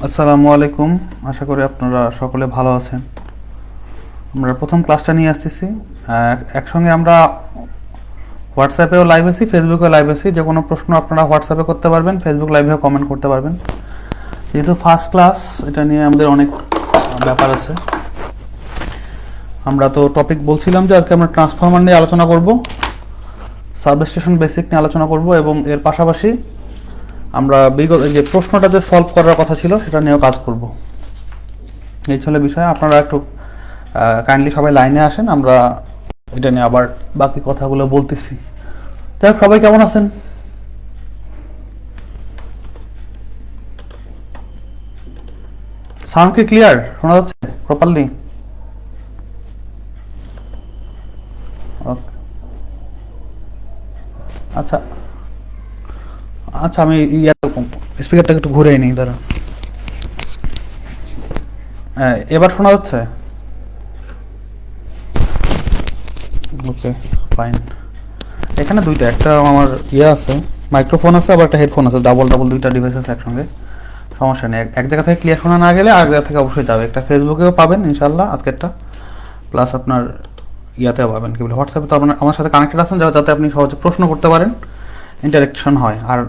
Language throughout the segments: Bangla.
আসসালামু আলাইকুম। আশা করি আপনারা সকলে ভালো আছেন। আমরা প্রথম ক্লাসটা নিয়ে আসতেছি। একসঙ্গে আমরা হোয়াটসঅ্যাপেও লাইভ আছি, ফেসবুকেও লাইভ আছি। যে কোনো প্রশ্ন আপনারা হোয়াটসঅ্যাপে করতে পারবেন, ফেসবুক লাইভেও কমেন্ট করতে পারবেন। যেহেতু ফার্স্ট ক্লাস, এটা নিয়ে আমাদের অনেক ব্যাপার আছে। আমরা তো টপিক বলছিলাম যে আজকে আমরা ট্রান্সফরমার নিয়ে আলোচনা করব, সাবস্টেশন বেসিক নিয়ে আলোচনা করব, এবং এর পাশাপাশি আমরা বিগত যে প্রশ্নটাতে সলভ করার কথা ছিল সেটা নিয়েও কাজ করব। এই ছিল বিষয়। আপনারা একটু কাইন্ডলি সবাই লাইনে আসেন, আমরা এটা নিয়ে আবার বাকি কথাগুলো বলতেছি। যাই হোক, সবাই কেমন আছেন? সাউন্ড কি ক্লিয়ার শোনা যাচ্ছে প্রপারলি? আচ্ছা আচ্ছা, আমি স্পিকারটা একটু ঘুরে নিই, দাঁড়া। এবার শোনা যাচ্ছে? ওকে, ফাইন। এখানে দুইটা, একটা আমার আছে, মাইক্রোফোন আছে, আবার একটা হেডফোন আছে, ডাবল ডাবল দুইটা ডিভাইস আছে একসঙ্গে। সমস্যা নেই, এক জায়গা থেকে ক্লিয়ার শোনা না গেলে আরেক জায়গা থেকে অবশ্যই যাবে। একটা ফেসবুকেও পাবেন ইনশাল্লাহ আজকেরটা, প্লাস আপনার ইয়াতেও পাবেন, কি বলে, হোয়াটসঅ্যাপে তো আপনার আমার সাথে কানেক্টেড আছেন, যাতে আপনি সহজে প্রশ্ন করতে পারেন, ইন্টারেকশন হয়। আর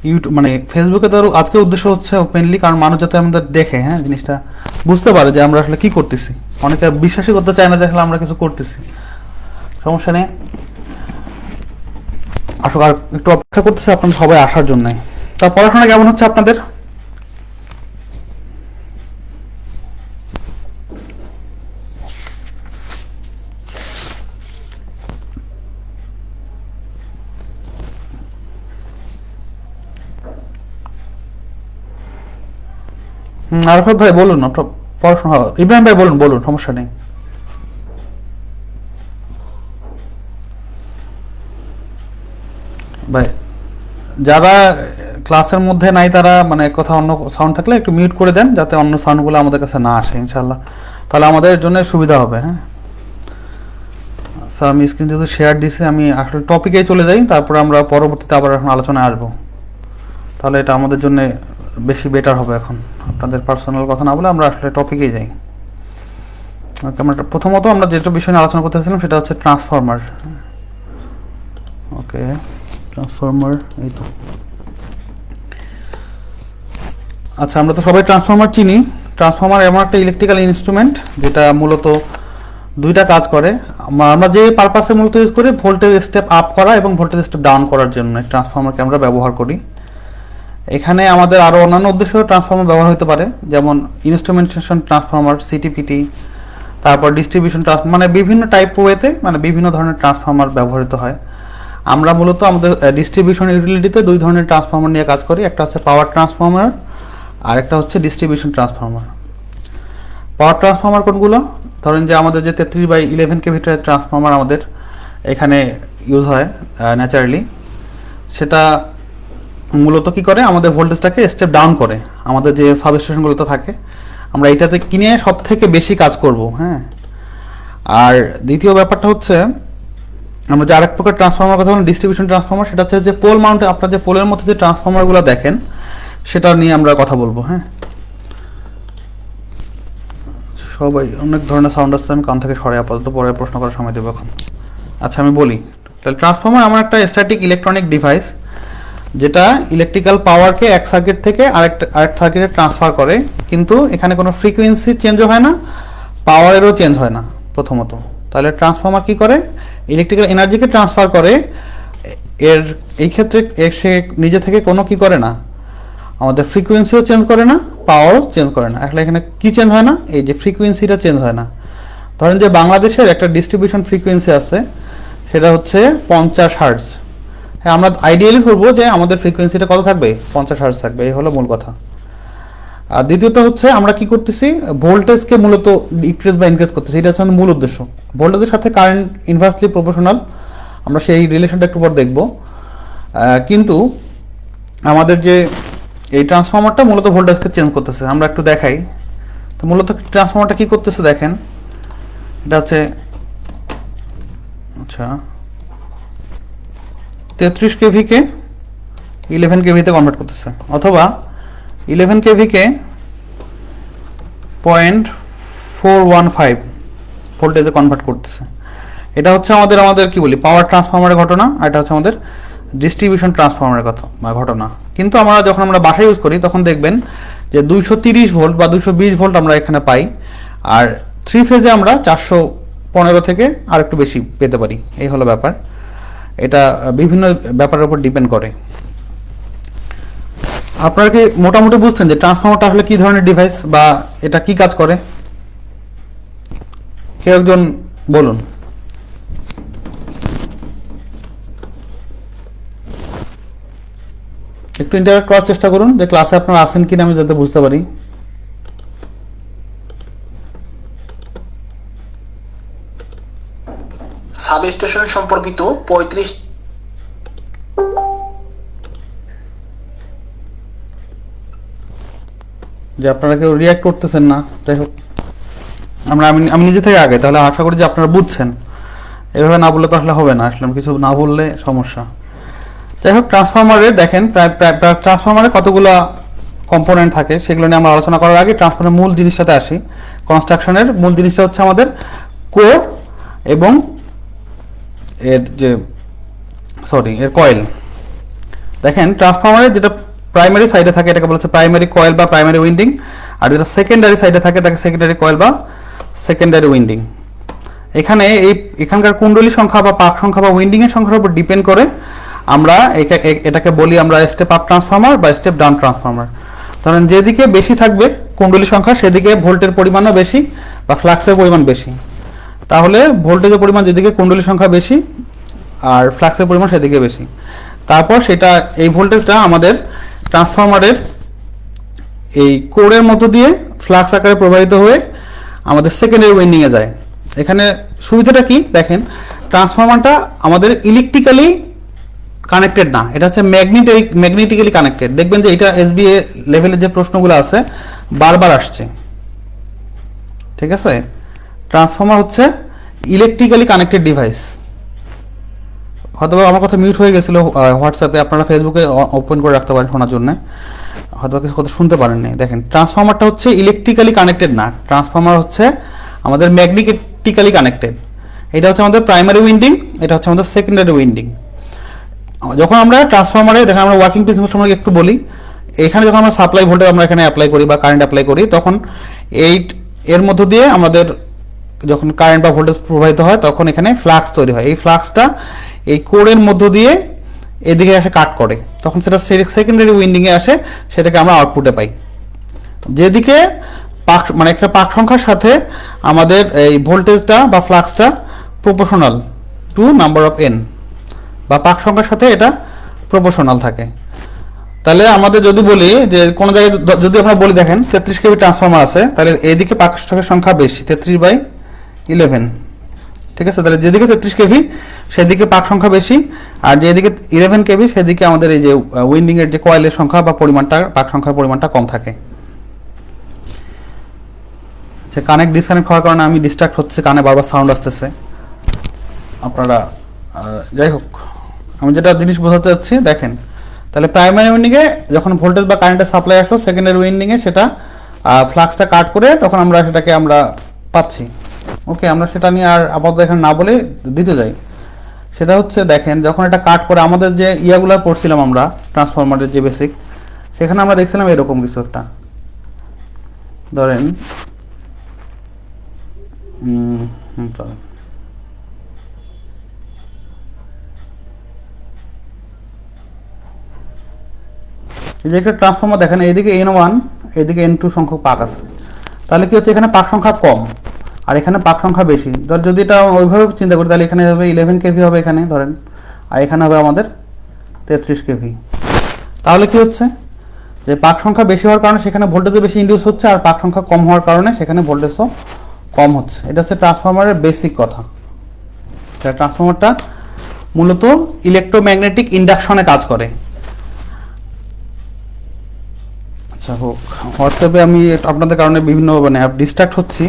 ইউটিউব মানে ফেসবুকে তো আজকের উদ্দেশ্য হচ্ছে ওপেনলি, কারণ মানুষ যাতে আমাদের দেখে, হ্যাঁ, জিনিসটা বুঝতে পারে যে আমরা আসলে কী করতেছি। অনেকে বিশ্বাসই করতে চায় না যে আসলে আমরা কিছু করতেছি। সমস্যা নেই, আসলে আর একটু অপেক্ষা করতেছে আপনাদের সবাই আসার জন্যই। তা পড়াশোনা কেমন হচ্ছে আপনাদের? আরফাত ভাই বলুন, আপনার পড়াশোনা। ইব্রাহিম ভাই বলুন বলুন, সমস্যা নেই। ভাই, যারা ক্লাসের মধ্যে নাই তারা মানে কথা অন্য সাউন্ড থাকলে একটু মিউট করে দেন, যাতে অন্য সাউন্ডগুলো আমাদের কাছে না আসে ইনশাল্লাহ, তাহলে আমাদের জন্য সুবিধা হবে। হ্যাঁ স্যার, আমি স্ক্রিন যেহেতু শেয়ার দিছি, আমি আসলে টপিকেই চলে যাই, তারপরে আমরা পরবর্তীতে আবার এখন আলোচনায় আসবো। তাহলে এটা আমাদের জন্য বেশি বেটার হবে। এখন আপনাদের পার্সোনাল কথা না বলে আমরা আসলে টপিকেই যাই। ওকে, আমরা প্রথমত আমরা যেটা বিষয় নিয়ে আলোচনা করতেছিলাম সেটা হচ্ছে ট্রান্সফরমার। ওকে, ট্রান্সফরমার, এই তো। আচ্ছা, আমরা তো সবাই ট্রান্সফরমার চিনি। ট্রান্সফরমার এমন একটা ইলেকট্রিক্যাল ইনস্ট্রুমেন্ট যেটা মূলত দুইটা কাজ করে। আমরা যে পারপাসে মূলত ইউজ করি, ভোল্টেজ স্টেপ আপ করা এবং ভোল্টেজ স্টেপ ডাউন করার জন্য ট্রান্সফরমারকে আমরা ব্যবহার করি। এখানে আমাদের আরও অন্যান্য উদ্দেশ্যেও ট্রান্সফরমার ব্যবহার হতে পারে, যেমন ইনস্ট্রুমেন্টেশন ট্রান্সফরমার, সিটিপিটি, তারপর ডিস্ট্রিবিউশন ট্রান্সফরমার, মানে বিভিন্ন টাইপ ওয়েতে, মানে বিভিন্ন ধরনের ট্রান্সফরমার ব্যবহৃত হয়। আমরা মূলত আমাদের ডিস্ট্রিবিউশন ইউটিলিটিতে দুই ধরনের ট্রান্সফরমার নিয়ে কাজ করি। একটা হচ্ছে পাওয়ার ট্রান্সফরমার, আর একটা হচ্ছে ডিস্ট্রিবিউশন ট্রান্সফরমার। পাওয়ার ট্রান্সফরমার কোনগুলো? ধরেন যে আমাদের যে 33/11 কেভিটার ট্রান্সফরমার আমাদের এখানে ইউজ হয় ন্যাচারালি, সেটা মূলত কি করে, আমাদের ভোল্টেজটাকে স্টেপ ডাউন করে। আমাদের যে সাবস্টেশনগুলোতে থাকে, আমরা এটাতে কিনে সব থেকে বেশি কাজ করব। হ্যাঁ, আর দ্বিতীয় ব্যাপারটা হচ্ছে, আমরা যে আরেক প্রকার ট্রান্সফরমার কথা বললাম, ডিস্ট্রিবিউশন ট্রান্সফরমার, সেটা হচ্ছে যে পোল মাউন্টে আপনার যে পোলের মধ্যে যে ট্রান্সফরমারগুলো দেখেন, সেটা নিয়ে আমরা কথা বলবো। হ্যাঁ, সবাই অনেক ধরনের সাউন্ড আসছে, আমি কান থেকে সরে আপাতত, পরে প্রশ্ন করার সময় দেবো এখন। আচ্ছা, আমি বলি তাহলে, ট্রান্সফরমার এমন একটা স্ট্যাটিক ইলেকট্রনিক ডিভাইস যেটা ইলেকট্রিক্যাল পাওয়ারকে এক সার্কিট থেকে আরেক সার্কিটে ট্রান্সফার করে, কিন্তু এখানে কোনো ফ্রিকোয়েন্সি চেঞ্জও হয় না, পাওয়ারেরও চেঞ্জ হয় না প্রথমত। তাহলে ট্রান্সফরমার কি করে, ইলেকট্রিক্যাল এনার্জিকে ট্রান্সফার করে। এর এই ক্ষেত্রে সে নিজে থেকে কোনো কি করে না, আমাদের ফ্রিকোয়েন্সিও চেঞ্জ করে না, পাওয়ারও চেঞ্জ করে না। আসলে এখানে কি চেঞ্জ হয় না, এই যে ফ্রিকোয়েন্সিটা চেঞ্জ হয় না। ধরেন যে বাংলাদেশের একটা ডিস্ট্রিবিউশন ফ্রিকোয়েন্সি আছে, সেটা হচ্ছে 50 হার্টজ। হ্যাঁ, আমরা আইডিয়ালি ধরবো যে আমাদের ফ্রিকোয়েন্সিটা কত থাকবে, 50 হার্টজ থাকবে, এই হলো মূল কথা। আর দ্বিতীয়ত হচ্ছে, আমরা কি করতেছি, ভোল্টেজকে মূলত ডিক্রিজ বা ইনক্রিজ করতেছি, এটা হচ্ছে মূল উদ্দেশ্য। ভোল্টেজের সাথে কারেন্ট ইনভার্সলি প্রপোর্শনাল, আমরা সেই রিলেশনটা একটু পর দেখব। কিন্তু আমাদের যে এই ট্রান্সফরমারটা মূলত ভোল্টেজকে চেঞ্জ করতেছে, আমরা একটু দেখাই। তো মূলত ট্রান্সফরমারটা কি করতেছে দেখেন, এটা হচ্ছে, আচ্ছা, 33 কেভিকে 11 কেভিতে কনভার্ট করতেছে, অথবা 11 কেভিকে 0.415 ভোল্টেজে কনভার্ট করতেছে। এটা হচ্ছে আমাদের কি বলি পাওয়ার ট্রান্সফরমারের ঘটনা, আর এটা হচ্ছে আমাদের ডিস্ট্রিবিউশন ট্রান্সফরমারের ঘটনা। কিন্তু যখন আমরা বাসায় ইউজ করি তখন দেখবেন যে 230 ভোল্ট বা 220 ভোল্ট আমরা এখানে পাই, আর 3 ফেজে আমরা 415 থেকে আর একটু বেশি পেতে পারি। এই হলো ব্যাপার, এটা বিভিন্ন ব্যাপারের উপর ডিপেন্ড করে। আপনারা কি মোটামুটি বুঝছেন যে ট্রান্সফরমারটা আসলে কি ধরনের ডিভাইস বা এটা কি কাজ করে? কেউ একজন বলুন। একটু ইন্টারেক্ট করার চেষ্টা করুন যে ক্লাসে আপনারা আছেন কিনা আমি যাতে বুঝতে পারি। সাবস্টেশন সম্পর্কিত 35 যে আপনারা কেউ রিয়াক্ট করতেছেন না, যাই হোক আমি নিজে থেকে আগে, তাহলে আশা করি যে আপনারা বুঝছেন। এভাবে না বললে তো আসলে হবে না, আসলে কিছু না বললে সমস্যা। যাই হোক, ট্রান্সফরমারে দেখেন ট্রান্সফরমারে কতগুলো কম্পোনেন্ট থাকে সেগুলো নিয়ে আমরা আলোচনা করার আগে ট্রান্সফরমারের মূল জিনিসটাতে আসি। কনস্ট্রাকশনের মূল জিনিসটা হচ্ছে আমাদের কোর এবং এর কয়েল। দেখেন ট্রান্সফরমারে যেটা প্রাইমারি সাইডে থাকে এটাকে বলা হচ্ছে প্রাইমারি কয়েল বা প্রাইমারি উইন্ডিং, আর যেটা সেকেন্ডারি সাইডে থাকে এটাকে সেকেন্ডারি কয়েল বা সেকেন্ডারি উইন্ডিং। এখানকার কুণ্ডলী সংখ্যা বা পাক সংখ্যা বা উইন্ডিং এর সংখ্যার উপর ডিপেন্ড করে আমরা এটাকে বলি আমরা স্টেপ আপ ট্রান্সফরমার বা স্টেপ ডাউন ট্রান্সফরমার। ধরেন যেদিকে বেশি থাকবে কুণ্ডলী সংখ্যা সেদিকে ভোল্টের পরিমাণও বেশি বা ফ্লাক্সের পরিমাণ বেশি। তাহলে ভোল্টেজের পরিমাণ যেদিকে কুণ্ডলী সংখ্যা বেশি আর ফ্লাক্সের পরিমাণ সেদিকে বেশি। তারপর এই ভোল্টেজটা আমাদের ট্রান্সফরমারের এই কোরের মধ্য দিয়ে ফ্লাক্স আকারে প্রবাহিত হয়ে আমাদের সেকেন্ডারি উইন্ডিংয়ে যায়। এখানে সুবিধাটা কি দেখেন, ট্রান্সফরমারটা আমাদের ইলেকট্রিক্যালি কানেক্টেড না, এটা হচ্ছে ম্যাগনেটিক্যালি কানেক্টেড। দেখবেন যে এটা এসবিএ লেভেলের যে প্রশ্নগুলো আছে বারবার আসছে, ঠিক আছে। ট্রান্সফরমার হচ্ছে ইলেকট্রিক্যালি কানেক্টেড ডিভাইস। হয়তো আমার কথা মিউট হয়ে গেছিলো হোয়াটসঅ্যাপে, আপনারা ফেসবুকে ওপেন করে রাখতে পারেন শোনার জন্য, হয়তো কিছু কথা শুনতে পারেননি। দেখেন ট্রান্সফরমারটা হচ্ছে ইলেকট্রিক্যালি কানেক্টেড না, ট্রান্সফরমার হচ্ছে আমাদের ম্যাগনেটিক্যালি কানেক্টেড। এটা হচ্ছে আমাদের প্রাইমারি উইন্ডিং, এটা হচ্ছে আমাদের সেকেন্ডারি উইন্ডিং। যখন আমরা ট্রান্সফরমারে দেখেন আমরা ওয়ার্কিং প্রিন্সিপাল সম্পর্কে একটু বলি। এখানে যখন আমরা সাপ্লাই ভোল্টেজ আমরা এখানে অ্যাপ্লাই করি বা কারেন্ট অ্যাপ্লাই করি, তখন এর মধ্য দিয়ে আমাদের যখন কারেন্ট বা ভোল্টেজ প্রবাহিত হয় তখন এখানে ফ্লাক্স তৈরি হয়। এই ফ্লাক্সটা এই কোরের মধ্য দিয়ে এদিকে এসে কাট করে, তখন সেটা সেকেন্ডারি উইন্ডিংয়ে আসে, সেটাকে আমরা আউটপুটে পাই। যেদিকে মানে একটা পাক সংখ্যার সাথে আমাদের এই ভোল্টেজটা বা ফ্লাক্সটা proportional to number of N, বা পাক সংখ্যার সাথে এটা প্রপোর্শনাল থাকে। তাহলে আমাদের যদি বলি যে কোনো জায়গায় যদি আমরা বলি দেখেন 33 কেভি ট্রান্সফরমার আছে, তাহলে এইদিকে পাক সংখ্যা বেশি 33/11, ঠিক আছে। তাহলে যেদিকে 33 কেভি সেদিকে পাক সংখ্যা বেশি, আর যেদিকে 11 কেভি সেদিকে আমাদের এই যে উইন্ডিং এর যে কয়েলের সংখ্যা বা পরিমাণটা পাক সংখ্যার পরিমাণটা কম থাকে। যে কানেক্ট ডিসকানেক্ট হওয়ার কারণে আমি ডিস্ট্রাক্ট হচ্ছে, কানে বারবার সাউন্ড আসতেছে আপনারা। যাই হোক, আমি যেটা জিনিস বোঝাতে চাচ্ছি দেখেন, তাহলে প্রাইমারি উইন্ডিংয়ে যখন ভোল্টেজ বা কারেন্টের সাপ্লাই আসলো, সেকেন্ডারি উইন্ডিংয়ে সেটা ফ্লাক্সটা কাট করে তখন সেটাকে আমরা পাচ্ছি। ওকে, আমরা সেটা নিয়ে আর আপাতত এখানে না বলে দিতে যাই। সেটা হচ্ছে দেখেন যখন এটা কাট করে আমাদের যে ইয়াগুলো পড়ছিলাম আমরা ট্রান্সফরমারের যে বেসিক, সেখানে আমরা দেখছিলাম এরকম কিছু একটা। ধরেন এই যে একটা ট্রান্সফরমার দেখেন, এইদিকে N1 এইদিকে N2 সংখ্যক পাক আছে। তাহলে কি হচ্ছে, এখানে পাক সংখ্যা কম আর এখানে পাক সংখ্যা বেশি। যদি এটা ওইভাবে চিন্তা করি তাহলে এখানে হবে 11 কেভি হবে এখানে ধরেন, আর এখানে হবে আমাদের 33 কেভি। তাহলে কি হচ্ছে যে পাক সংখ্যা বেশি হওয়ার কারণে সেখানে ভোল্টেজও বেশি ইনডিউস হচ্ছে, আর পাক সংখ্যা কম হওয়ার কারণে সেখানে ভোল্টেজও কম হচ্ছে। এটা হচ্ছে ট্রান্সফরমারের বেসিক কথা। ট্রান্সফরমারটা মূলত ইলেকট্রোম্যাগনেটিক ইন্ডাকশনে কাজ করে। আচ্ছা হোক, হোয়াটসঅ্যাপে আমি আপনাদের কারণে বিভিন্ন ডিস্ট্রাক্ট হচ্ছি,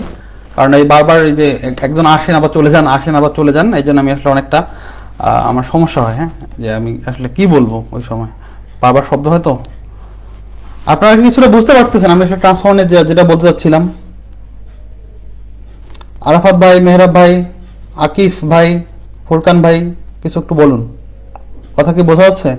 কারণ এই বারবার এই যে একজন আসেন আবার চলে যান, আসেন আবার চলে যান, এই জন্য আমি আসলে অনেকটা আমার সমস্যা হয়। হ্যাঁ, যে আমি আসলে কি বলবো ওই সময় বারবার শব্দ হয়, তো আপনারা কিছুটা বুঝতে পারতেছেন আমি আসলে ট্রান্সফরমারের যেটা বলতে চাচ্ছিলাম। আরাফাত ভাই, মেহরাব ভাই, আকিফ ভাই, ফুরকান ভাই, কিছু একটু বলুন, কথা কি বোঝা যাচ্ছে?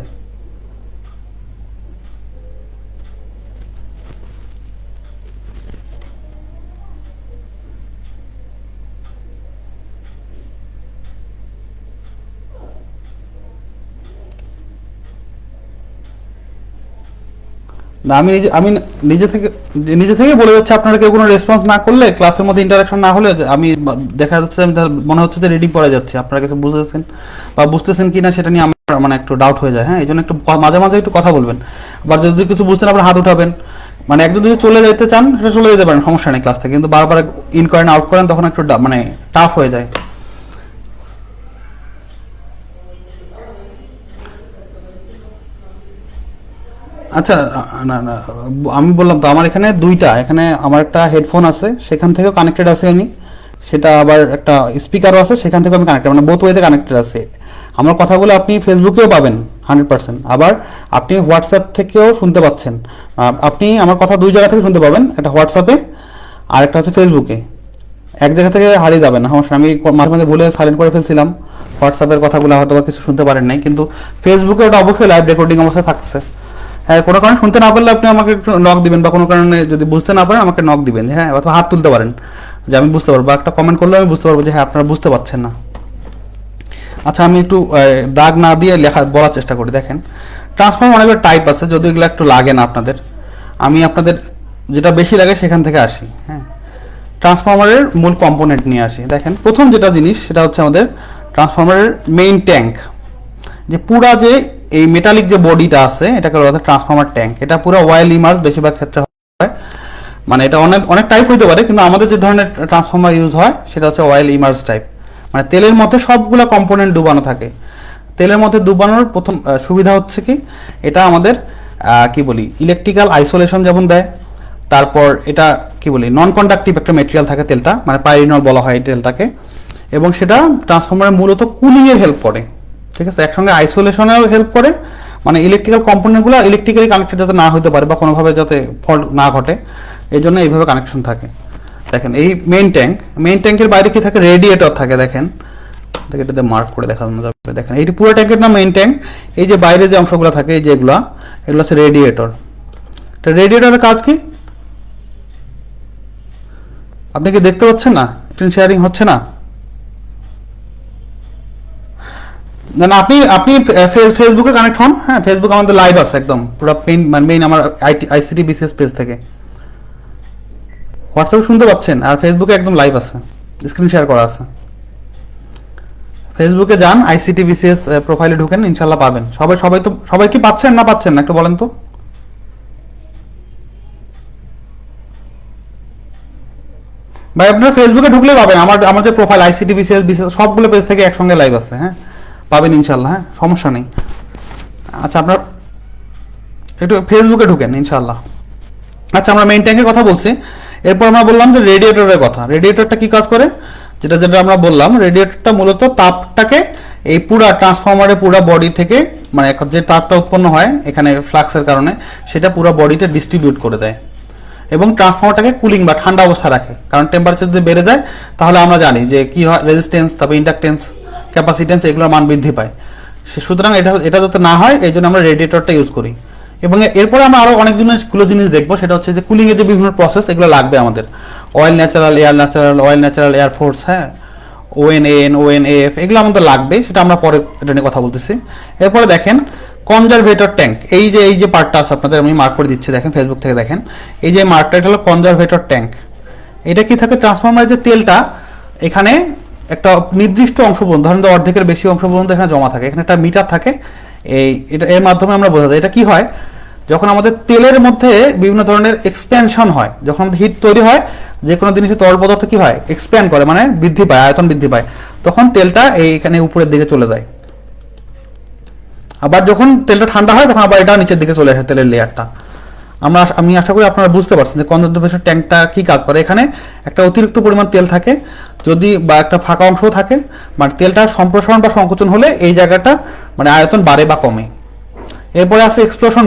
না, আমি নিজে থেকে বলে যাচ্ছি, আপনারা কেউ কোনো রেসপন্স না করলে, ক্লাসের মধ্যে ইন্টারাকশন না হলে আমি দেখা যাচ্ছে, আমি মনে হচ্ছে যে রিডিং পড়ে যাচ্ছে, আপনারা কিছু বুঝতেছেন বা বুঝতেছেন কিনা সেটা নিয়ে আমার মানে একটু ডাউট হয়ে যায়। হ্যাঁ, এই জন্য একটু মাঝে মাঝে একটু কথা বলবেন, আবার যদি কিছু বুঝতেন আপনার হাত উঠাবেন, মানে একদম যদি চলে যেতে চান সেটা চলে যেতে পারেন, সমস্যা নেই ক্লাস থেকে, কিন্তু বারবার ইন করেন আউট করেন তখন একটু মানে টাফ হয়ে যায়। আচ্ছা, না না, আমি বললাম তো আমার এখানে দুইটা, এখানে আমার একটা হেডফোন আছে, সেখান থেকেও কানেক্টেড আছে আমি, সেটা আবার একটা স্পিকারও আছে, সেখান থেকেও আমি কানেক্টেড, মানে বোথ ওয়েতে কানেক্টেড আছে। আমার কথাগুলো আপনি ফেসবুকেও পাবেন 100%, আবার আপনি হোয়াটসঅ্যাপ থেকেও শুনতে পাচ্ছেন। আপনি আমার কথা দুই জায়গা থেকে শুনতে পাবেন, একটা হোয়াটসঅ্যাপে আর একটা হচ্ছে ফেসবুকে। এক জায়গা থেকে হারিয়ে যাবেন না, সমস্যা। আমি মাঝে মাঝে ভুলে সাইলেন্ট করে ফেলছিলাম, হোয়াটসঅ্যাপের কথাগুলো হয়তো বা কিছু শুনতে পারেন নাই, কিন্তু ফেসবুকে ওটা অবশ্যই লাইভ রেকর্ডিং অবস্থায় থাকছে। হ্যাঁ, কোনো কারণে শুনতে না পারলে আপনি আমাকে একটু নক দিবেন, বা কোনো কারণে যদি বুঝতে না পারেন আমাকে নক দিবেন, হ্যাঁ, অথবা হাত তুলতে পারেন যে আমি বুঝতে পারবো, বা একটা কমেন্ট করলে আমি বুঝতে পারবো যে হ্যাঁ আপনারা বুঝতে পারছেন না। আচ্ছা, আমি একটু দাগ না দিয়ে বলার চেষ্টা করি। দেখেন, ট্রান্সফর্মার অনেকগুলো টাইপ আছে, যদি এগুলো একটু লাগে না আপনাদের, আমি আপনাদের যেটা বেশি লাগে সেখান থেকে আসি। হ্যাঁ, ট্রান্সফর্মারের মূল কম্পোনেন্ট নিয়ে আসি। দেখেন, প্রথম যেটা জিনিস সেটা হচ্ছে আমাদের ট্রান্সফর্মারের মেইন ট্যাঙ্ক, যে পুরা যে এই মেটালিক যে বডিটা আছে এটাকে বলা হয় ট্রান্সফর্মার ট্যাঙ্ক। এটা পুরো অয়েল ইমার্স বেশিরভাগ ক্ষেত্রে হয়, মানে এটা অনেক অনেক টাইপ হইতে পারে, কিন্তু আমাদের যে ধরনের ট্রান্সফর্মার ইউজ হয় সেটা হচ্ছে অয়েল ইমার্স টাইপ, মানে তেলের মধ্যে সবগুলো কম্পোনেন্ট ডুবানো থাকে। তেলের মধ্যে ডুবানোর প্রথম সুবিধা হচ্ছে কি, এটা আমাদের কি বলি ইলেকট্রিক্যাল আইসোলেশন যেমন দেয়, তারপর এটা কি বলি নন কন্ডাক্টিভ একটা মেটেরিয়াল থাকে তেলটা, মানে পাইরিনল বলা হয় এই তেলটাকে, এবং সেটা ট্রান্সফর্মারে মূলত কুলিংয়ের হেল্প করে। ঠিক আছে, একসঙ্গে আইসোলেশনেও হেল্প করে, মানে ইলেকট্রিক্যাল কম্পোনেন্টগুলো ইলেকট্রিক্যালি কানেক্টেড যাতে না হতে পারে বা কোনোভাবে যাতে ফল্ট না ঘটে, এই জন্য এইভাবে কানেকশন থাকে। দেখেন, এই মেইন ট্যাঙ্কের বাইরে কি থাকে, রেডিয়েটর থাকে। দেখেন, এটাতে মার্ক করে দেখানো যাবে। দেখেন, এই পুরো ট্যাঙ্কের নাম মেইন ট্যাঙ্ক, এই যে বাইরে যে অংশগুলো থাকে এই যে এগুলো হচ্ছে রেডিয়েটর। তো রেডিয়েটরের কাজ কি আপনি কি দেখতে পাচ্ছেন না? স্ক্রিন শেয়ারিং হচ্ছে না? না না, আপনি ফেসবুকে কানেক্ট হন। হ্যাঁ, ফেসবুক আমাদের লাইভ আছে একদম পুরো মেইন আমার আইসিটি বিসিএস পেজ থেকে। হোয়াটসঅ্যাপে শুনতে পাচ্ছেন, আর ফেসবুকে একদম লাইভ আছে, স্ক্রিন শেয়ার করা আছে। ফেসবুকে যান, আইসিটি বিসিএস প্রোফাইলে ঢুকেন, ইনশাল্লাহ পাবেন। সবাই কি পাচ্ছেন না একটু বলেন তো। ভাই, আপনারা ফেসবুকে ঢুকলে পাবেন, আমার যে প্রোফাইল আইসিটি বিসিএস সবগুলো পেজ থেকে একসঙ্গে লাইভ আছে। হ্যাঁ, পাবেন ইনশাল্লাহ, হ্যাঁ, সমস্যা নেই। আচ্ছা, আপনার একটু ফেসবুকে ঢুকেন ইনশাল্লাহ। আচ্ছা, আমরা মেইন ট্যাঙ্কের কথা বলছি, এরপর আমরা বললাম যে রেডিয়েটরের কথা। রেডিয়েটরটা কি কাজ করে, যেটা আমরা বললাম, রেডিয়েটরটা মূলত তাপটাকে এই পুরা ট্রান্সফর্মারের পুরা বডি থেকে, মানে যে তাপটা উৎপন্ন হয় এখানে ফ্লাক্সের কারণে, সেটা পুরো বডিতে ডিস্ট্রিবিউট করে দেয় এবং ট্রান্সফর্মারটাকে কুলিং বা ঠান্ডা অবস্থা রাখে। কারণ টেম্পারেচার যদি বেড়ে যায় তাহলে আমরা জানি যে কি হয়, রেজিস্ট্যান্স, তারপর ইন্ডাকটেন্স, ক্যাপাসিটেন্স, এগুলোর মান বৃদ্ধি পায়। সুতরাং এটা যাতে না হয় এই জন্য আমরা রেডিয়েটরটা ইউজ করি। এবং এরপরে আমরা আরো অনেকগুলো জিনিস দেখবো, সেটা হচ্ছে যে কুলিং এর যে বিভিন্ন প্রসেস এগুলো লাগবে আমাদের, অয়েল ন্যাচারাল এয়ার ফোর্স, হ্যাঁ, ওএনএএফ, এগুলো আমাদের লাগবে, সেটা আমরা পরে এটা নিয়ে কথা বলতেছি। এরপরে দেখেন কনজারভেটর ট্যাঙ্ক, এই যে পার্টটা আছে আপনাদের আমি মার্ক করে দিচ্ছি, দেখেন ফেসবুক থেকে দেখেন, এই যে মার্কটা, এটা হলো কনজারভেটর ট্যাঙ্ক। এটা কি থাকে, ট্রান্সফরমারের যে তেলটা এখানে একটা নির্দিষ্ট অংশ পর্যন্ত, ধরেন অর্ধেকের বেশি অংশ পর্যন্ত এখানে জমা থাকে, এখানে একটা মিটার থাকে, এটা এর মাধ্যমে আমরা বোঝা যায়। এটা কি হয়, যখন আমাদের তেলের মধ্যে বিভিন্ন ধরনের এক্সপ্যানশন হয়, যখন আমাদের হিট তৈরি হয়, যে কোনো জিনিসের তরল পদার্থ কি হয়, এক্সপ্যান্ড করে, মানে বৃদ্ধি পায়, আয়তন বৃদ্ধি পায়, তখন তেলটা এখানে উপরের দিকে চলে যায়। আবার যখন তেলটা ঠান্ডা হয় তখন আবার এটা নিচের দিকে চলে আসে, তেলের লেয়ারটা। আমি আশা করি আপনারা বুঝতে পারছেন যে কনজারভেটর ট্যাঙ্কটা কি কাজ করে। এখানে একটা অতিরিক্ত পরিমাণ তেল থাকে, যদি বা একটা ফাঁকা অংশও থাকে, মানে তেলটা সম্প্রসারণ বা সংকোচন হলে এই জায়গাটা মানে আয়তন বাড়ে বা কমে। এরপরে আছে এক্সপ্লোশন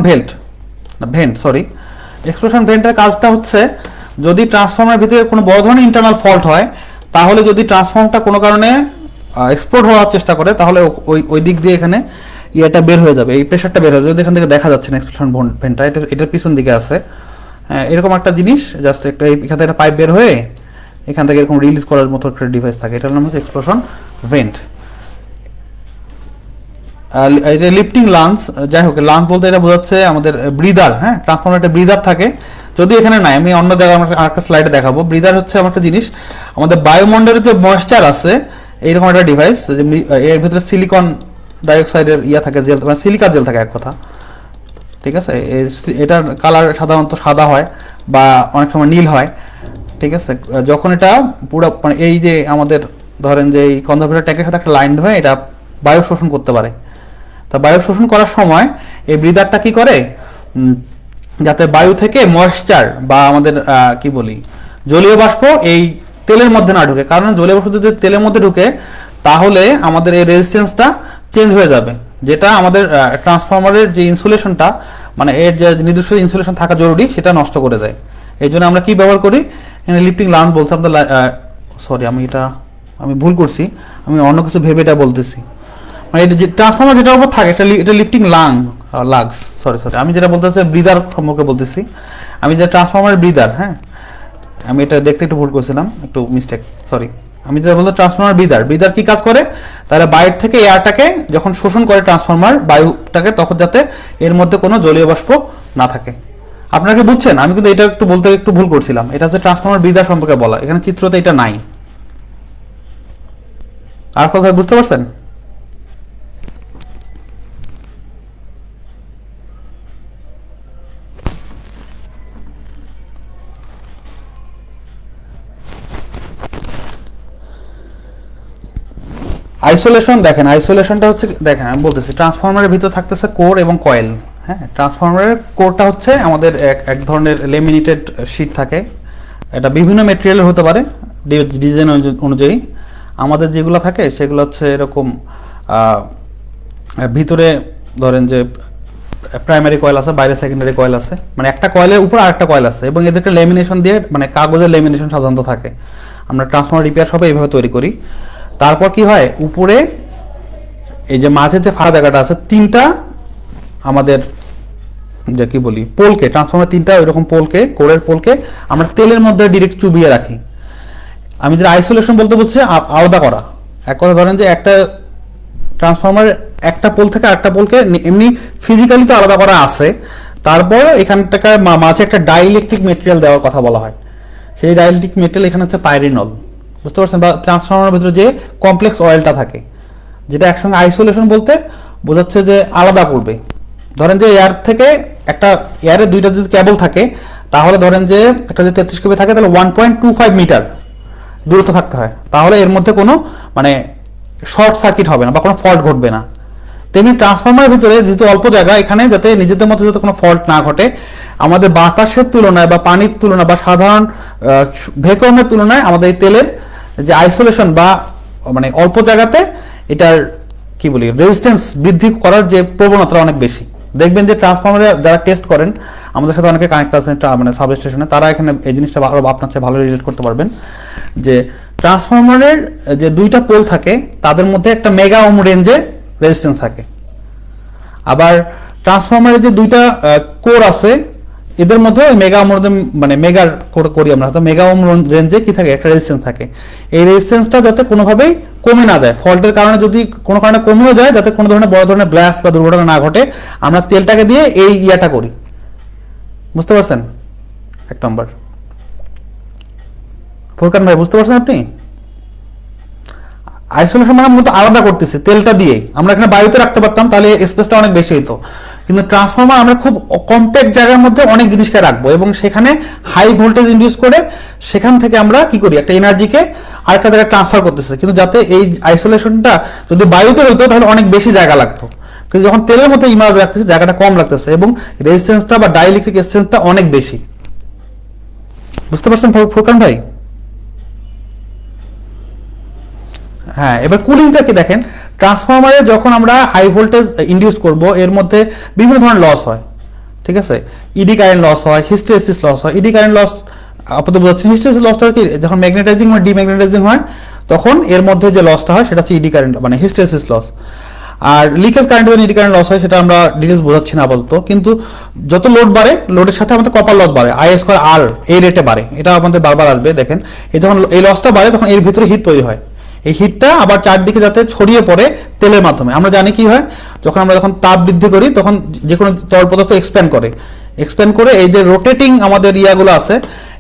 ভেন্টের কাজটা হচ্ছে, যদি ট্রান্সফর্মারের ভিতরে কোনো বড় ধরনের ইন্টারনাল ফল্ট হয়, তাহলে যদি ট্রান্সফর্মটা কোনো কারণে এক্সপ্লোড হওয়ার চেষ্টা করে তাহলে ওই দিক দিয়ে এখানে ইয়েটা বের হয়ে যাবে, এই প্রেশারটা বের হয়ে যাবে। এখান থেকে দেখা যাচ্ছে না এক্সপ্লোশন ভেন্টটা, এটার পিছন দিকে আছে এরকম একটা জিনিস, জাস্ট একটা এখান থেকে একটা পাইপ বের হয়ে এখান থেকে এরকম রিলিজ করার মতো একটা ডিভাইস থাকে, এটার নাম হচ্ছে এক্সপ্লোশন ভেন্ট। এটা লিফটিং লাঞ্চ, যাই হোক লাঞ্চ বলতে এটা বোঝাচ্ছে আমাদের ব্রিদার। হ্যাঁ, ট্রান্সফর্মার একটা ব্রিদার থাকে, যদি এখানে নাই, আমি অন্য জায়গায় আরেকটা স্লাইডে দেখাবো। ব্রিদার হচ্ছে আমার একটা জিনিস, আমাদের বায়ুমণ্ডলের যে ময়েশ্চার আছে এইরকম একটা ডিভাইস, যে এর ভিতরে সিলিকন ডাইঅক্সাইডের ইয়া থাকে, জেল মানে সিলিকা জেল থাকে এক কথা, ঠিক আছে। এটার কালার সাধারণত সাদা হয় বা অনেক সময় নীল হয়, ঠিক আছে। যখন এটা পুরো মানে এই যে আমাদের ধরেন যে এই কনজারভেটর ট্যাঙ্কের সাথে একটা লাইন হয়ে এটা বায়ু শোষণ করতে পারে, তা বায়ু শোষণ করার সময় এই ব্রিদারটা কি করে, যাতে বায়ু থেকে ময়েশ্চার বা আমাদের কি বলি জলীয় বাষ্প এই তেলের মধ্যে না ঢুকে, কারণ জলীয় বাষ্প যদি তেলের মধ্যে ঢুকে তাহলে আমাদের এই রেজিস্ট্যান্সটা চেঞ্জ হয়ে যাবে, যেটা আমাদের ট্রান্সফরমারের যে ইনসুলেশনটা মানে এর যে নিজস্ব ইনসুলেশন থাকা জরুরি সেটা নষ্ট করে দেয়। এই জন্য আমরা কি ব্যবহার করি, লিফটিং লাঞ্চ বলছি আমাদের, সরি আমি ভুল করছি, আমি অন্য কিছু ভেবে এটা বলতেছি। মানে এটা যে ট্রান্সফরমার যেটার উপর থাকে এটা লিফটিং লাগস, সরি আমি যেটা বলতেছি ব্রিদার সম্পর্কে বলতেছি, আমি যে ট্রান্সফরমারের ব্রিদার, হ্যাঁ আমি এটা দেখতে একটু ভুল করছিলাম, একটু মিস্টেক, সরি। আমি যেটা বলতে ট্রান্সফরমার ব্রিদার কি কাজ করে, তাহলে বাইরে থেকে এয়ারটাকে যখন শোষণ করে ট্রান্সফরমার বায়ুটাকে, তখন যাতে এর মধ্যে কোনো জলীয় বাষ্প না থাকে। আপনারা কি বুঝছেন? আমি কিন্তু এটা একটু বলতে একটু ভুল করছিলাম, এটা হচ্ছে ট্রান্সফরমার ব্রিদার সম্পর্কে বলা, এখানে চিত্রতে এটা নাই। আর কথা বুঝতে পারছেন? আইসোলেশন দেখেন, আইসোলেশনটা হচ্ছে দেখেন আমি বলতেছি ট্রান্সফরমারের ভিতর থাকতেছে কোর এবং কয়েল। হ্যাঁ, ট্রান্সফরমারের কোরটা হচ্ছে আমাদের এক ধরনের লেমিনেটেড শীট থাকে, এটা বিভিন্ন মেটেরিয়ালের হতে পারে ডিজাইন অনুযায়ী। আমাদের যেগুলো থাকে সেগুলো হচ্ছে এরকম ভিতরে ধরেন যে প্রাইমারি কয়েল আছে, বাইরে সেকেন্ডারি কয়েল আছে, মানে একটা কয়েলের উপর আরেকটা কয়েল আছে, এবং এদেরকে লেমিনেশন দিয়ে মানে কাগজের লেমিনেশন সাধারণত থাকে। আমরা ট্রান্সফরমার রিপেয়ার সবাই এইভাবে তৈরি করি। তারপর কি হয়, উপরে এই যে মাঝে যে ফাঁকা জায়গাটা আছে তিনটা আমাদের যে কি বলি পোলকে, ট্রান্সফরমার তিনটা ওইরকম পোলকে, কোরের পোলকে আমরা তেলের মধ্যে ডিরেক্ট চুবিয়ে রাখি। আমি যেটা আইসোলেশন বলতে বলছি আলাদা করা। এক কথা ধরেন যে একটা ট্রান্সফরমার একটা পোল থেকে আরেকটা পোলকে এমনি ফিজিক্যালি তো আলাদা করা আছে, তারপর এখান থেকে মাঝে একটা ডাইইলেকট্রিক মেটেরিয়াল দেওয়ার কথা বলা হয়। সেই ডাইইলেকট্রিক মেটেরিয়াল এখানে হচ্ছে পাইরিনল, বুঝতে পারছেন? বা ট্রান্সফরমারের ভিতরে যে কমপ্লেক্স অয়েলটা থাকে, যেটা একসঙ্গে আইসোলেশন বলতে বোঝাচ্ছে যে আলাদা করবে। ধরেন যে এয়ার থেকে একটা এয়ারে দুইটা যদি কেবল থাকে, তাহলে ধরেন যে একটা যদি 33 কেবি থাকে তাহলে 1.25 মিটার দূরত্ব থাকতে হয়, তাহলে এর মধ্যে কোনো মানে শর্ট সার্কিট হবে না বা কোনো ফল্ট ঘটবে না। তেমনি ট্রান্সফরমারের ভিতরে যেহেতু অল্প জায়গা, এখানে যাতে নিজেদের মধ্যে যাতে কোনো ফল্ট না ঘটে, আমাদের বাতাসের তুলনায় বা পানির তুলনায় বা সাধারণ ভ্যাকুয়ামের তুলনায় আমাদের এই তেলের যে আইসোলেশন বা মানে অল্প জায়গাতে এটার কি বলি রেজিস্ট্যান্স বৃদ্ধি করার যে প্রবণতা অনেক বেশি। দেখবেন যে ট্রান্সফরমারে যারা টেস্ট করেন, আমাদের সাথে অনেকে কানেক্ট আছেন মানে সাব স্টেশনে, তারা এখানে এই জিনিসটা আপনার চেয়ে ভালো রিলেট করতে পারবেন যে ট্রান্সফরমারের যে দুইটা পোল থাকে তাদের মধ্যে একটা মেগা ওম রেঞ্জে রেজিস্ট্যান্স থাকে, আবার ট্রান্সফরমারের যে দুইটা কোর আছে এদের মধ্যে মেগা ওম মানে মেগার কোর করি আমরা, তো মেগা ওম রেঞ্জে কি থাকে একটা রেজিস্ট্যান্স থাকে। এই রেজিস্ট্যান্সটা যাতে কোনোভাবেই কমে না যায়, ফল্টের কারণে যদি কোনো কারণে কমেও যায়, যাতে কোনো ধরনের বড় ধরনের ব্লাস্ট বা দুর্ঘটনা না ঘটে, আমরা তেলটাকে দিয়ে এই ইয়াটা করি। বুঝতে পারছেন? এক নম্বর। ফুরকান ভাই বুঝতে পারছেন আপনি? আইসোলেশন মানে মূলত আলাদা করতেছি তেলটা দিয়ে। আমরা এখানে বায়ুতে রাখতে পারতাম, তাহলে স্পেসটা অনেক বেশি হতো, কিন্তু ট্রান্সফরমার আমরা খুব কম্প্যাক্ট জায়গার মধ্যে অনেক জিনিসকে রাখবো এবং সেখানে হাই ভোল্টেজ ইনডিউস করে সেখান থেকে আমরা কি করি একটা এনার্জিকে আরেকটা জায়গায় ট্রান্সফার করতেছে। কিন্তু যাতে এই আইসোলেশনটা যদি বায়ুতে হতো তাহলে অনেক বেশি জায়গা লাগতো, কিন্তু যখন তেলের মধ্যে ইমার্জ রাখতেছে জায়গাটা কম লাগতেছে এবং রেজিস্ট্যান্সটা বা ডাইইলেকট্রিক রেজিস্ট্যান্সটা অনেক বেশি। বুঝতে পারছেন ফুরকান ভাই? হ্যাঁ, এবার কুলিংটা কি দেখেন, ট্রান্সফরমারে যখন আমরা হাই ভোল্টেজ ইনডিউস করব এর মধ্যে বিভিন্ন ধরনের লস হয়, ঠিক আছে। ইডি কারেন্ট লস হয়, হিস্টেরেসিস লস হয়। ইডি কারেন্ট লস আপাতত বোঝাচ্ছি। হিস্টেরিসিস লসটা কি, যখন ম্যাগনেটাইজিং বা ডিম্যাগনেটাইজিং হয় তখন এর মধ্যে যে লসটা হয় সেটা হচ্ছে ইডি কারেন্ট, মানে হিস্টেরিসিস লস। আর লিকেজ কারেন্ট যখন ইডি কারেন্ট লস হয় সেটা আমরা ডিটেলস বোঝাচ্ছি না আপাতত। কিন্তু যত লোড বাড়ে, লোডের সাথে আমাদের কপার লস বাড়ে, আই স্কোয়ার আর এই রেটে বাড়ে, এটা আমাদের বারবার আসবে। দেখেন এই যখন এই লসটা বাড়ে তখন এর ভিতরে হিট তৈরি হয়, এই হিটটা আবার চারদিকে যাতে ছড়িয়ে পড়ে তেলের মাধ্যমে। আমরা জানি কি হয়, যখন তাপ বৃদ্ধি করি তখন যে কোনো তরল পদার্থ এক্সপ্যান্ড করে এই যে রোটেটিং আমাদের ইয়াগুলো আছে,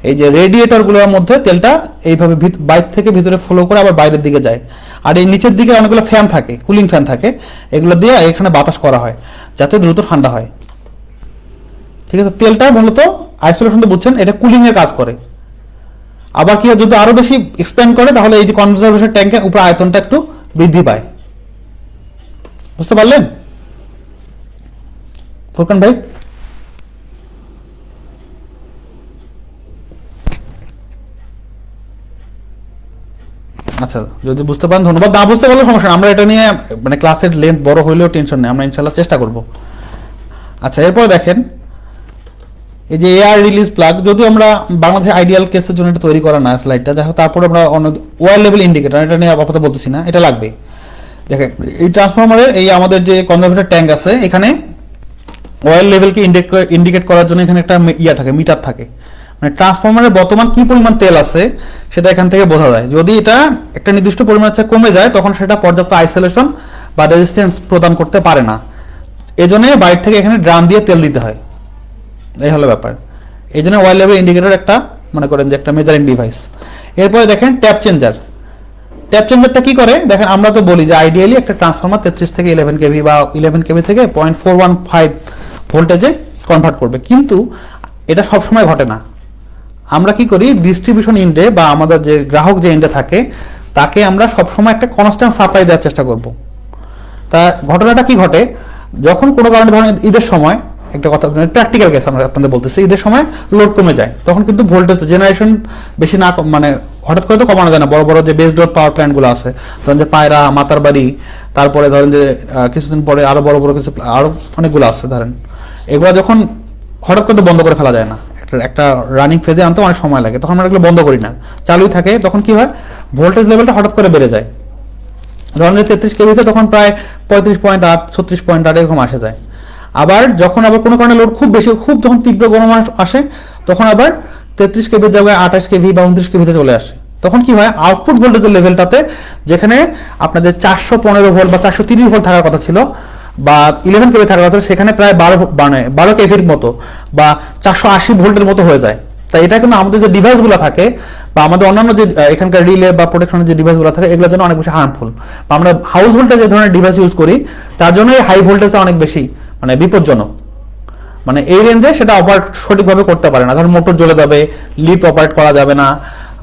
এই যে রেডিয়েটরগুলোর মধ্যে তেলটা এইভাবে বাইরে থেকে ভিতরে ফ্লো করে আবার বাইরের দিকে যায়। আর এই নিচের দিকে অনেকগুলো ফ্যান থাকে, কুলিং ফ্যান থাকে, এগুলো দিয়ে এখানে বাতাস করা হয় যাতে দ্রুত ঠান্ডা হয়। ঠিক আছে, তেলটা মূলত আইসোলেশন তো বুঝছেন, এটা কুলিং এর কাজ করে। আবার কি হয়, যদি আরো বেশি এক্সপ্যান্ড করে তাহলে এই যে কনজারভেশন ট্যাঙ্কের উপরে আয়তনটা একটু বৃদ্ধি পায়। বুঝতে পারলেন ফুরকান ভাই? আচ্ছা, যদি বুঝতে পারেন ধন্যবাদ, না বুঝতে পারলে সমস্যা নেই, আমরা এটা নিয়ে মানে ক্লাসের লেন্থ বড় হইলেও টেনশন নেই, আমরা ইনশাল্লাহ চেষ্টা করব। আচ্ছা, এরপর দেখেন এই যে এয়ার রিলিজ প্লাগ, যদিও আমরা বাংলাদেশে আইডিয়াল কেসের জন্য এটা তৈরি করা না স্লাইডটা, যাই হোক তারপরে আমরা অন্য ওয়ার লেভেল ইন্ডিকেটর, এটা নিয়ে আপাতত বলতেছি না, এটা লাগবে। দেখেন এই ট্রান্সফরমারের এই আমাদের যে কনজারভেটর ট্যাঙ্ক আছে, এখানে অয়েল লেভেলকে ইন্ডিকেট করার জন্য এখানে একটা ইয়া থাকে, মিটার থাকে, মানে ট্রান্সফরমারের বর্তমান কি পরিমাণ তেল আছে সেটা এখান থেকে বোঝা যায়। যদি এটা একটা নির্দিষ্ট পরিমাণ কমে যায় তখন সেটা পর্যাপ্ত আইসোলেশন বা রেজিস্ট্যান্স প্রদান করতে পারে না, এজন্য বাইরে থেকে এখানে ড্রাম দিয়ে তেল দিতে হয়। এই হলো ব্যাপার। এই জন্য ওয়ার লেভেল ইন্ডিকেটর একটা মনে করেন যে একটা মেজারিং ডিভাইস। এরপরে দেখেন ট্যাপ চেঞ্জার। ট্যাপ চেঞ্জারটা কি করে দেখেন, আমরা তো বলি যে আইডিয়ালি একটা ট্রান্সফরমার 33 থেকে 11 কেভি বা 11 কেভি থেকে 0.415 ভোল্টেজে কনভার্ট করবে, কিন্তু এটা সবসময় ঘটে না। আমরা কি করি, ডিস্ট্রিবিউশন ইন্ডে বা আমাদের যে গ্রাহক যে ইন্ডে থাকে তাকে আমরা সবসময় একটা কনস্ট্যান্ট সাপ্লাই দেওয়ার চেষ্টা করব। তা ঘটনাটা কি ঘটে, যখন কোনো কারণে ধরেন ঈদের সময়, একটা কথা প্র্যাকটিক্যাল কেস আমরা আপনাদের বলতেছি, ঈদের সময় লোড কমে যায় তখন কিন্তু ভোল্টেজ জেনারেশন বেশি না, মানে হঠাৎ করে তো কমানো যায় না। বড় বড় যে বেস লোড পাওয়ার প্ল্যান্টগুলো আছে, ধরেন যে পায়রা, মাতারবাড়ি, তারপরে ধরেন যে কিছুদিন পরে আরো বড় বড় কিছু আরো অনেকগুলো আছে, ধরেন এগুলো যখন হঠাৎ করে বন্ধ করে ফেলা যায় না, একটা রানিং ফেজে আনতে অনেক সময় লাগে, তখন আমরা এগুলো বন্ধ করি না, চালুই থাকে। তখন কি হয়, ভোল্টেজ লেভেলটা হঠাৎ করে বেড়ে যায়। ধরেন 33 কেভিতে তখন প্রায় 35.8, 36.8 এরকম আসে যায়। আবার যখন কোনো কারণে লোড খুব বেশি, খুব যখন তীব্র গরম আসে তখন আবার 33 কেভির জায়গায় 28 কেভি বা 29 কেভিতে চলে আসে। তখন কি হয়, আউটপুট ভোল্টেজের লেভেলটাতে যেখানে আপনাদের 415 ভোল্ট বা 430 ভোল্ট থাকার কথা ছিল বা 11 কেভি থাকার কথা, সেখানে প্রায় 12 কেভির মতো বা 480 ভোল্টের মতো হয়ে যায়। তাই এটা কিন্তু আমাদের যে ডিভাইসগুলো থাকে বা আমাদের অন্যান্য যে এখানকার রিলে বা প্রোটেকশনের যে ডিভাইসগুলো থাকে এগুলোর জন্য অনেক বেশি হার্মফুল। বা আমরা হাউস ভোল্টেজ যে ধরনের ডিভাইস ইউজ করি তার জন্য এই হাই ভোল্টেজটা অনেক বেশি মানে বিপজ্জনক। মানে এই রেঞ্জে সেটা অপারেট সঠিকভাবে করতে পারে না, ধরুন মোটর জ্বলে যাবে, লিফট অপারেট করা যাবে না,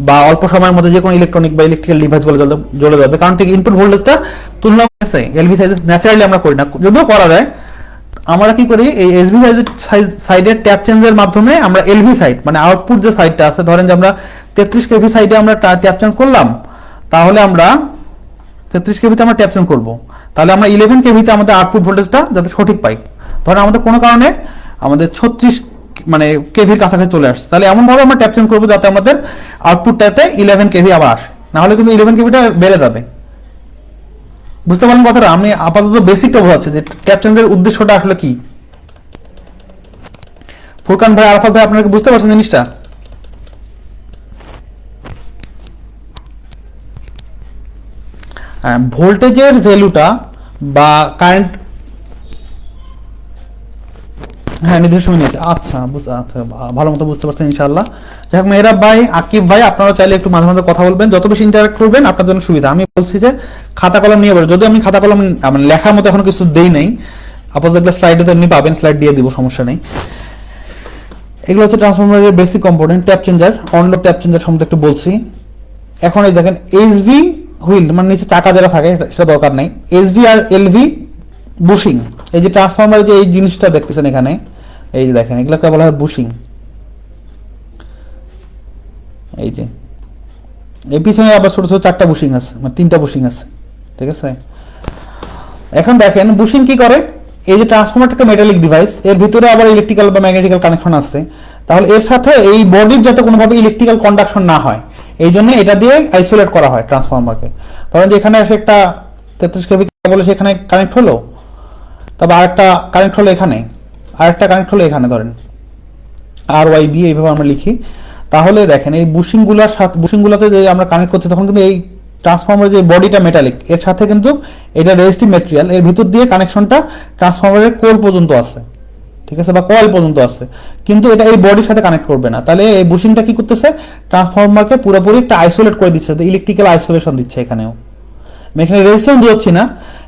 বা অল্প সময়ের মধ্যে যে কোনো ইলেকট্রনিক বা ইলেকট্রিক্যাল ডিভাইসগুলো জ্বলে যাবে, কারণ থেকে ইনপুট ভোল্টেজটা তুলনা আছে এলভি সাইজে ন্যাচারালি আমরা করি না, যদিও করা যায়। আমরা কি করি, এই এসভি সাইডের ট্যাপ চেঞ্জের মাধ্যমে আমরা এলভি সাইড মানে আউটপুট যে সাইডটা আছে, ধরেন যে আমরা 33 কেভি সাইডে আমরা ট্যাপ চেঞ্জ করলাম, তাহলে আমরা 33 কেভিতে আমরা ট্যাপ চেঞ্জ করবো, তাহলে আমরা 11 কেভিতে আমাদের আউটপুট ভোল্টেজটা যাতে সঠিক পাই। ধরেন আমাদের কোনো কারণে আমাদের 36 মানে কেভির কাছাকাছি চলে আসছে, তাহলে এমনভাবে আমরা ট্যাপ চেঞ্জ করবো যাতে আমাদের আউটপুটটাতে 11 কেভি আবার আসে, না হলে কিন্তু 11 কেভিটা বেড়ে যাবে। বুঝতে পারলেন কথাটা? আমি আপাতত বেসিকটা বোঝাচ্ছি যে ট্যাপ চেঞ্জের উদ্দেশ্যটা আসলে কি। ফুরকান ভাই, আরাফাত ভাই, আপনারা কি বুঝতে পারছেন জিনিসটা? ভোল্টেজের ভ্যালুটা বা কারেন্ট, হ্যাঁ নির্দিষ্ট সময় নিয়েছে। আচ্ছা ভালো মতো বুঝতে পারছেন ইনশাআল্লাহ। যাই হোক মেহরাব ভাই, আকিব ভাই, আপনারা চাইলে একটু মাঝে মাঝে কথা বলবেন, যত বেশি ইন্টারাক্ট করবেন আপনার জন্য সুবিধা। আমি বলছি যে খাতা কলম নিয়ে বলবেন, যদি আমি খাতা কলম মানে লেখার মতো এখন কিছু দেই নেই, আপাতত এগুলো স্লাইডে তো এমনি পাবেন, স্লাইড দিয়ে দিব, সমস্যা নেই। এগুলো হচ্ছে ট্রান্সফরমারের basic component. Tap changer, on load tap changer সম্বন্ধে একটু বলছি। এখন এই দেখেন এসভি হুইল মানে নিচে চাকা যেটা থাকে সেটা দরকার নেই, এসভি আর এলভি বুশিং, এই যে ট্রান্সফরমারের যে এই জিনিসটা দেখতেছেন এখানে, এই যে দেখেন এগুলোকে বলা হয় বুশিং। এই যে এই পিছনে আবার ছোট ছোট 4টা বুশিং আছে, মানে 3টা বুশিং আছে, ঠিক আছে। এখন দেখেন বুশিং কি করে, এই যে ট্রান্সফরমারটা একটা মেটালিক ডিভাইস, এর ভিতরে আবার ইলেকট্রিক্যাল বা ম্যাগনেটিক্যাল কানেকশন আছে, তাহলে এর সাথে এই বডির যাতে কোনোভাবে ইলেকট্রিক্যাল কন্ডাকশন না হয় এই জন্য এটা দিয়ে আইসোলেট করা হয় ট্রান্সফরমারকে। ধরেন যে এখানে এসে একটা 33 কেভি কেবল সেখানে কানেক্ট হলো, তবে আরেকটা কানেক্ট হলো এখানে, আরেকটা কানেক্ট হলো এখানে, ধরেন আর ওয়াই বি এইভাবে আমরা লিখি, তাহলে দেখেন এই বুশিংগুলোর সাথে, বুশিংগুলোতে যে আমরা কানেক্ট করছি তখন কিন্তু এই ট্রান্সফরমারের যে বডিটা মেটালিক, এর সাথে কিন্তু এটা রেজিস্টিভ ম্যাটেরিয়াল, এর ভিতর দিয়ে কানেকশনটা ট্রান্সফরমারের কোর পর্যন্ত আছে, ঠিক আছে, বা কয়েল পর্যন্ত আছে, কিন্তু এটা এই বডির সাথে কানেক্ট করবে না। তাহলে এই বুশিংটা কি করতেছে, ট্রান্সফরমারকে পুরোপুরি একটা আইসোলেট করে দিচ্ছে, ইলেকট্রিক্যাল আইসোলেশন দিচ্ছে। এখানেও আমি এখানে রেজিস্ট্যান্স বোঝাচ্ছি না,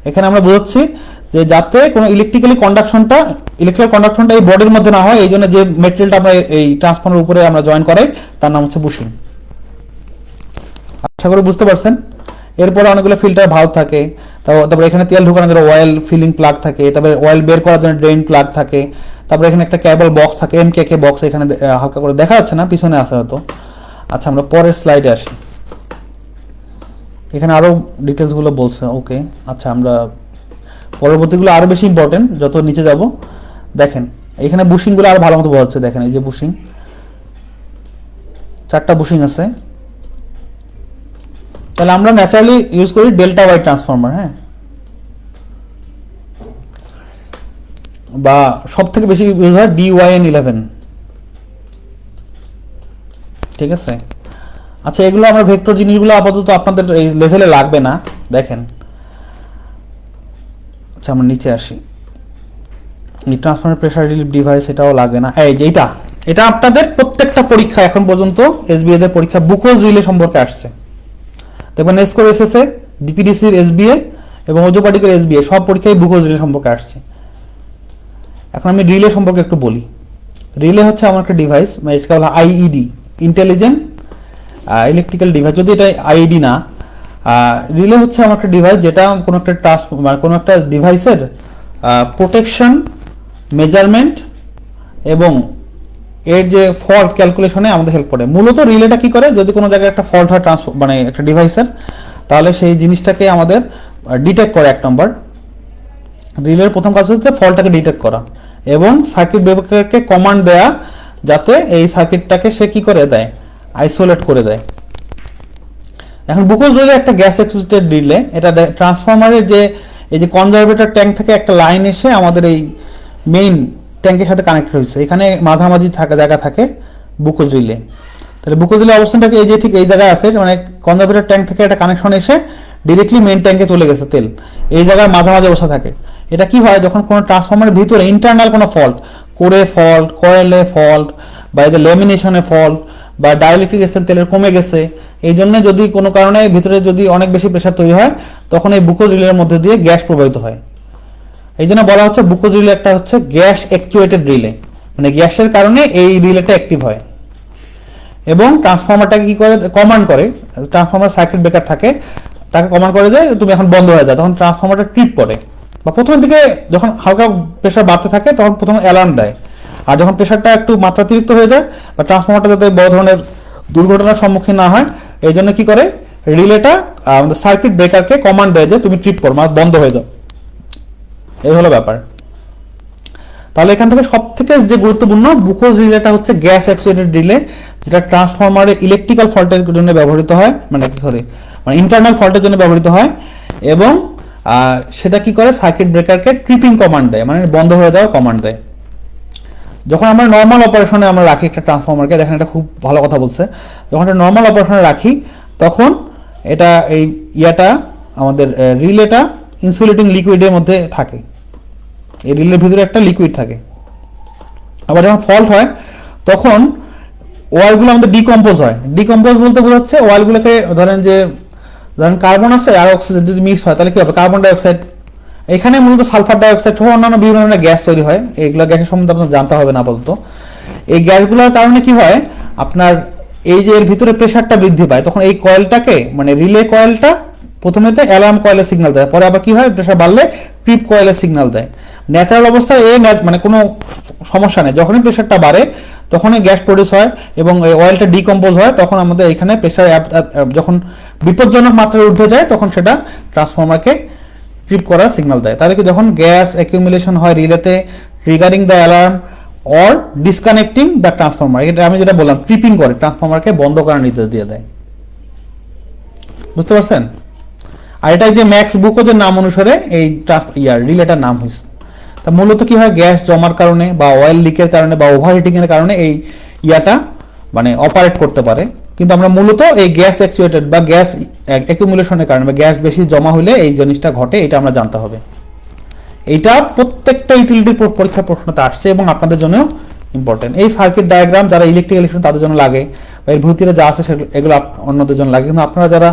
এখানে আমরা বোঝাচ্ছি যে যাতে কোনো ইলেকট্রিক্যাল কন্ডাকশনটা এই বডির মধ্যে না হয়, এই জন্য যে মেটেরিয়ালটা আমরা এই ট্রান্সফরমারের উপরে আমরা জয়েন করাই তার নাম হচ্ছে বুশিং। আশা করি বুঝতে পারছেন। এরপরে অনেকগুলো ফিল্টার ভালভ থাকে, তারপরে এখানে তেল ঢোকানোর জন্য অয়েল ফিলিং প্লাগ থাকে, তারপরে অয়েল বের করার জন্য ড্রেন প্লাগ থাকে, তারপরে এখানে একটা কেবল বক্স থাকে, এমকেকে বক্স, এখানে হালকা করে দেখা যাচ্ছে না, পিছনে আছে হয়তো। আচ্ছা, আমরা পরের স্লাইডে আসি, এখানে আরো ডিটেলসগুলো বলছে। ওকে, আচ্ছা, আমরা পরবর্তীগুলো আরো বেশি ইম্পর্টেন্ট, যত নিচে যাব দেখেন এখানে বুশিংগুলো আরো ভালো মতো বোঝা যাচ্ছে। দেখেন এই যে বুশিং, 4টা বুশিং আছে। তাহলে আমরা ন্যাচারালি ইউজ করি ডেল্টা ওয়াই ট্রান্সফরমার, হ্যাঁ, বা সব থেকে বেশি ইউজ হয় DYN11, ঠিক আছে। আচ্ছা, এগুলো আমরা ভেক্টর জিনিসগুলো আপাতত আপনাদের এই লেভেলে লাগবে না, দেখেন। আচ্ছা, আমরা নিচে আসি, এই ট্রান্সফরমার প্রেসার রিলিফ ডিভাইস এটাও লাগবে না। এই যে এটা আপনাদের প্রত্যেকটা পরীক্ষা এখন পর্যন্ত এসবিএ দের পরীক্ষা বুকোজ রিলে সম্পর্কে আসছে, দেখবেন এসকোর এসএসএ, ডিপিডিসির এসবিএ এবং ওজোপাটিকের এসবিএ সব পরীক্ষায় বুকোজ রিলে সম্পর্কে আসছে। এখন আমি রিলে সম্পর্কে একটু বলি। রিলে হচ্ছে আমার একটা ডিভাইস, মানে এটা বলা আইইডি, ইন্টেলিজেন্ট ইলেকট্রিক্যাল ডিভাইস, যদি এটা আইইডি না। রিলে হচ্ছে আমার একটা ডিভাইস যেটা কোনো একটা কোনো একটা ডিভাইসের প্রোটেকশন, মেজারমেন্ট এবং এর যে ফল্ট ক্যালকুলেশনে আমাদের হেল্প করে। মূলত রিলেটা কি করে, যদি কোনো জায়গায় একটা ফল্ট হয় মানে একটা ডিভাইসের, তাহলে সেই জিনিসটাকে আমাদের ডিটেক্ট করে। 1 নম্বর, রিলের প্রথম কাজ হচ্ছে ফল্টটাকে ডিটেক্ট করা এবং সার্কিট ব্রেকারকে কমান্ড দেয়া, যাতে এই সার্কিটটাকে সে কি করে দেয়, আইসোলেট করে দেয়। এখন বুকোজ রিলে একটা গ্যাস এক্সিস্টেড রিলে, এটা ট্রান্সফরমারের যে এই যে কনজারভেটর ট্যাঙ্ক থেকে একটা লাইন এসে আমাদের এই মেইন ট্যাঙ্কের সাথে কানেক্ট হয়েছে, এখানে মাঝামাঝি জায়গা থাকে বুকোজ রিলে। তাহলে বুকোজ রিলে অবস্থানটাকে এই যে ঠিক এই জায়গায় আছে, মানে কনজারভেটর ট্যাঙ্ক থেকে একটা কানেকশন এসে ডিরেক্টলি মেইন ট্যাঙ্কে চলে গেছে তেল, এই জায়গায় মাঝামাঝি অবস্থা থাকে। এটা কি হয়, যখন কোনো ট্রান্সফরমারের ভিতরে ইন্টারনাল কোনো ফল্ট, কোরে ফল্ট, কয়েলে ফল্ট, বা এদের লেমিনেশনে ফল্ট, বা ডাইলেকট্রিক এসেন্স তেলের কমে গেছে, এই জন্য যদি কোনো কারণে ভিতরে যদি অনেক বেশি প্রেসার তৈরি হয়, তখন এই বুকোজ রিলের মধ্যে দিয়ে গ্যাস প্রবাহিত হয়। এই জন্য বলা হচ্ছে বুকোজ রিলে একটা হচ্ছে গ্যাস অ্যাকচুয়েটেড রিলে, মানে গ্যাসের কারণে এই রিলেটা অ্যাক্টিভ হয়। এবং ট্রান্সফরমারটাকে কি করে, কমান্ড করে, ট্রান্সফরমার সার্কিট ব্রেকার থাকে, তাকে কমান্ড করে যে তুমি এখন বন্ধ হয়ে যাও, তখন ট্রান্সফরমারটা ট্রিপ করে, বা প্রথমের দিকে যখন হালকা প্রেসার বাড়তে থাকে তখন প্রথমে অ্যালার্ম দেয়, আর যখন প্রেসারটা একটু মাত্রাতিরিক্ত হয়ে যায় বা ট্রান্সফরমারটা যাতে বড় ধরনের দুর্ঘটনার সম্মুখীন না হয়, এই জন্য কি করে, রিলেটা আমাদের সার্কিট ব্রেকারকে কমান্ড দেয় যে তুমি ট্রিপ করো, মানে বন্ধ হয়ে যাও। এই হলো ব্যাপার। তাহলে এখান থেকে সব থেকে যে গুরুত্বপূর্ণ বুকোজ রিলেটা হচ্ছে গ্যাস অ্যাকচুয়েটেড রিলে, যেটা ট্রান্সফরমারের ইলেকট্রিক্যাল ফল্টের জন্য ব্যবহৃত হয়, মানে ইন্টারনাল ফল্টের জন্য ব্যবহৃত হয়, এবং সেটা কি করে, সার্কিট ব্রেকারকে ট্রিপিং কমান্ড দেয়, মানে বন্ধ হয়ে যাওয়ার কমান্ড দেয়। যখন আমরা নর্মাল অপারেশনে আমরা রাখি একটা ট্রান্সফরমারকে, দেখেন এটা খুব ভালো কথা বলছে, যখন এটা নর্মাল অপারেশনে রাখি তখন এটা এই আমাদের রিলেটা ইনসুলেটিং লিকুইডের মধ্যে থাকে, এই রিলের ভিতরে একটা লিকুইড থাকে। আবার যখন ফল্ট হয় তখন ওয়ালগুলো আমাদের ডিকম্পোজ হয়। ডিকম্পোজ বলতে বোঝাচ্ছে ওয়ালগুলোকে ধরেন কার্বন আছে আর অক্সিজেন যদি মিক্স হয় তাহলে কি হবে, কার্বন ডাইঅক্সাইড, এখানে মূলত সালফার ডাইঅক্সাইড সহ অন্যান্য বিভিন্ন ধরনের গ্যাস তৈরি হয়। এইগুলো গ্যাসের সম্বন্ধে আপনার জানতে হবে না আপাতত। এই গ্যাসগুলোর কারণে কি হয়, আপনার এই যে এর ভিতরে প্রেসারটা বৃদ্ধি পায়, তখন এই কয়েলটাকে, মানে রিলে কয়েলটা প্রথমে তো অ্যালার্ম কয়েলের সিগন্যাল দেয়, পরে আবার কি হয়, প্রেসার বাড়লে ট্রিপ কয়েলের সিগন্যাল দেয়। ন্যাচারাল অবস্থায় মানে কোনো সমস্যা নেই, যখনই প্রেসারটা বাড়ে তখনই গ্যাস প্রডিউস হয় এবং এই অয়েলটা ডিকম্পোজ হয়, তখন আমাদের এখানে প্রেসার যখন বিপজ্জনক মাত্রায় ঊর্ধ্বে যায় তখন সেটা ট্রান্সফরমারকে ট্রিপ করার সিগন্যাল দেয়। তাহলে কি যখন গ্যাস অ্যাকিউমুলেশন হয় রিলেতে, triggering the alarm or disconnecting the transformer, এটা আমি যেটা বললাম ট্রিপিং করে ট্রান্সফর্মারকে বন্ধ করার নির্দেশ দিয়ে দেয়। বুঝতে পারছেন? আর এটা যে ম্যাক্স বুকও নাম অনুসারে এই রিলেটার নাম হয়েছে। তা মূলত কি হয়, গ্যাস জমার কারণে বা অয়েল লিকের কারণে বা ওভারহিটিং এর কারণে এই মানে অপারেট করতে পারে। কিন্তু আমরা মূলত এই গ্যাস অ্যাকচুয়েটেড বা গ্যাস অ্যাকুমুলেশনের কারণে বা গ্যাস বেশি জমা হলে এই জিনিসটা ঘটে, এটা আমরা জানতে হবে। এইটা প্রত্যেকটা ইউটিলিটি পরীক্ষা প্রশ্নতে আসছে এবং আপনাদের জন্য ইম্পর্টেন্ট। এই সার্কিট ডায়াগ্রাম যারা ইলেকট্রিক্যাল ইলেকট্রন তাদের জন্য লাগে, বা এর ভিতরে যা আছে এগুলো অন্যদের জন্য লাগে, কিন্তু আপনারা যারা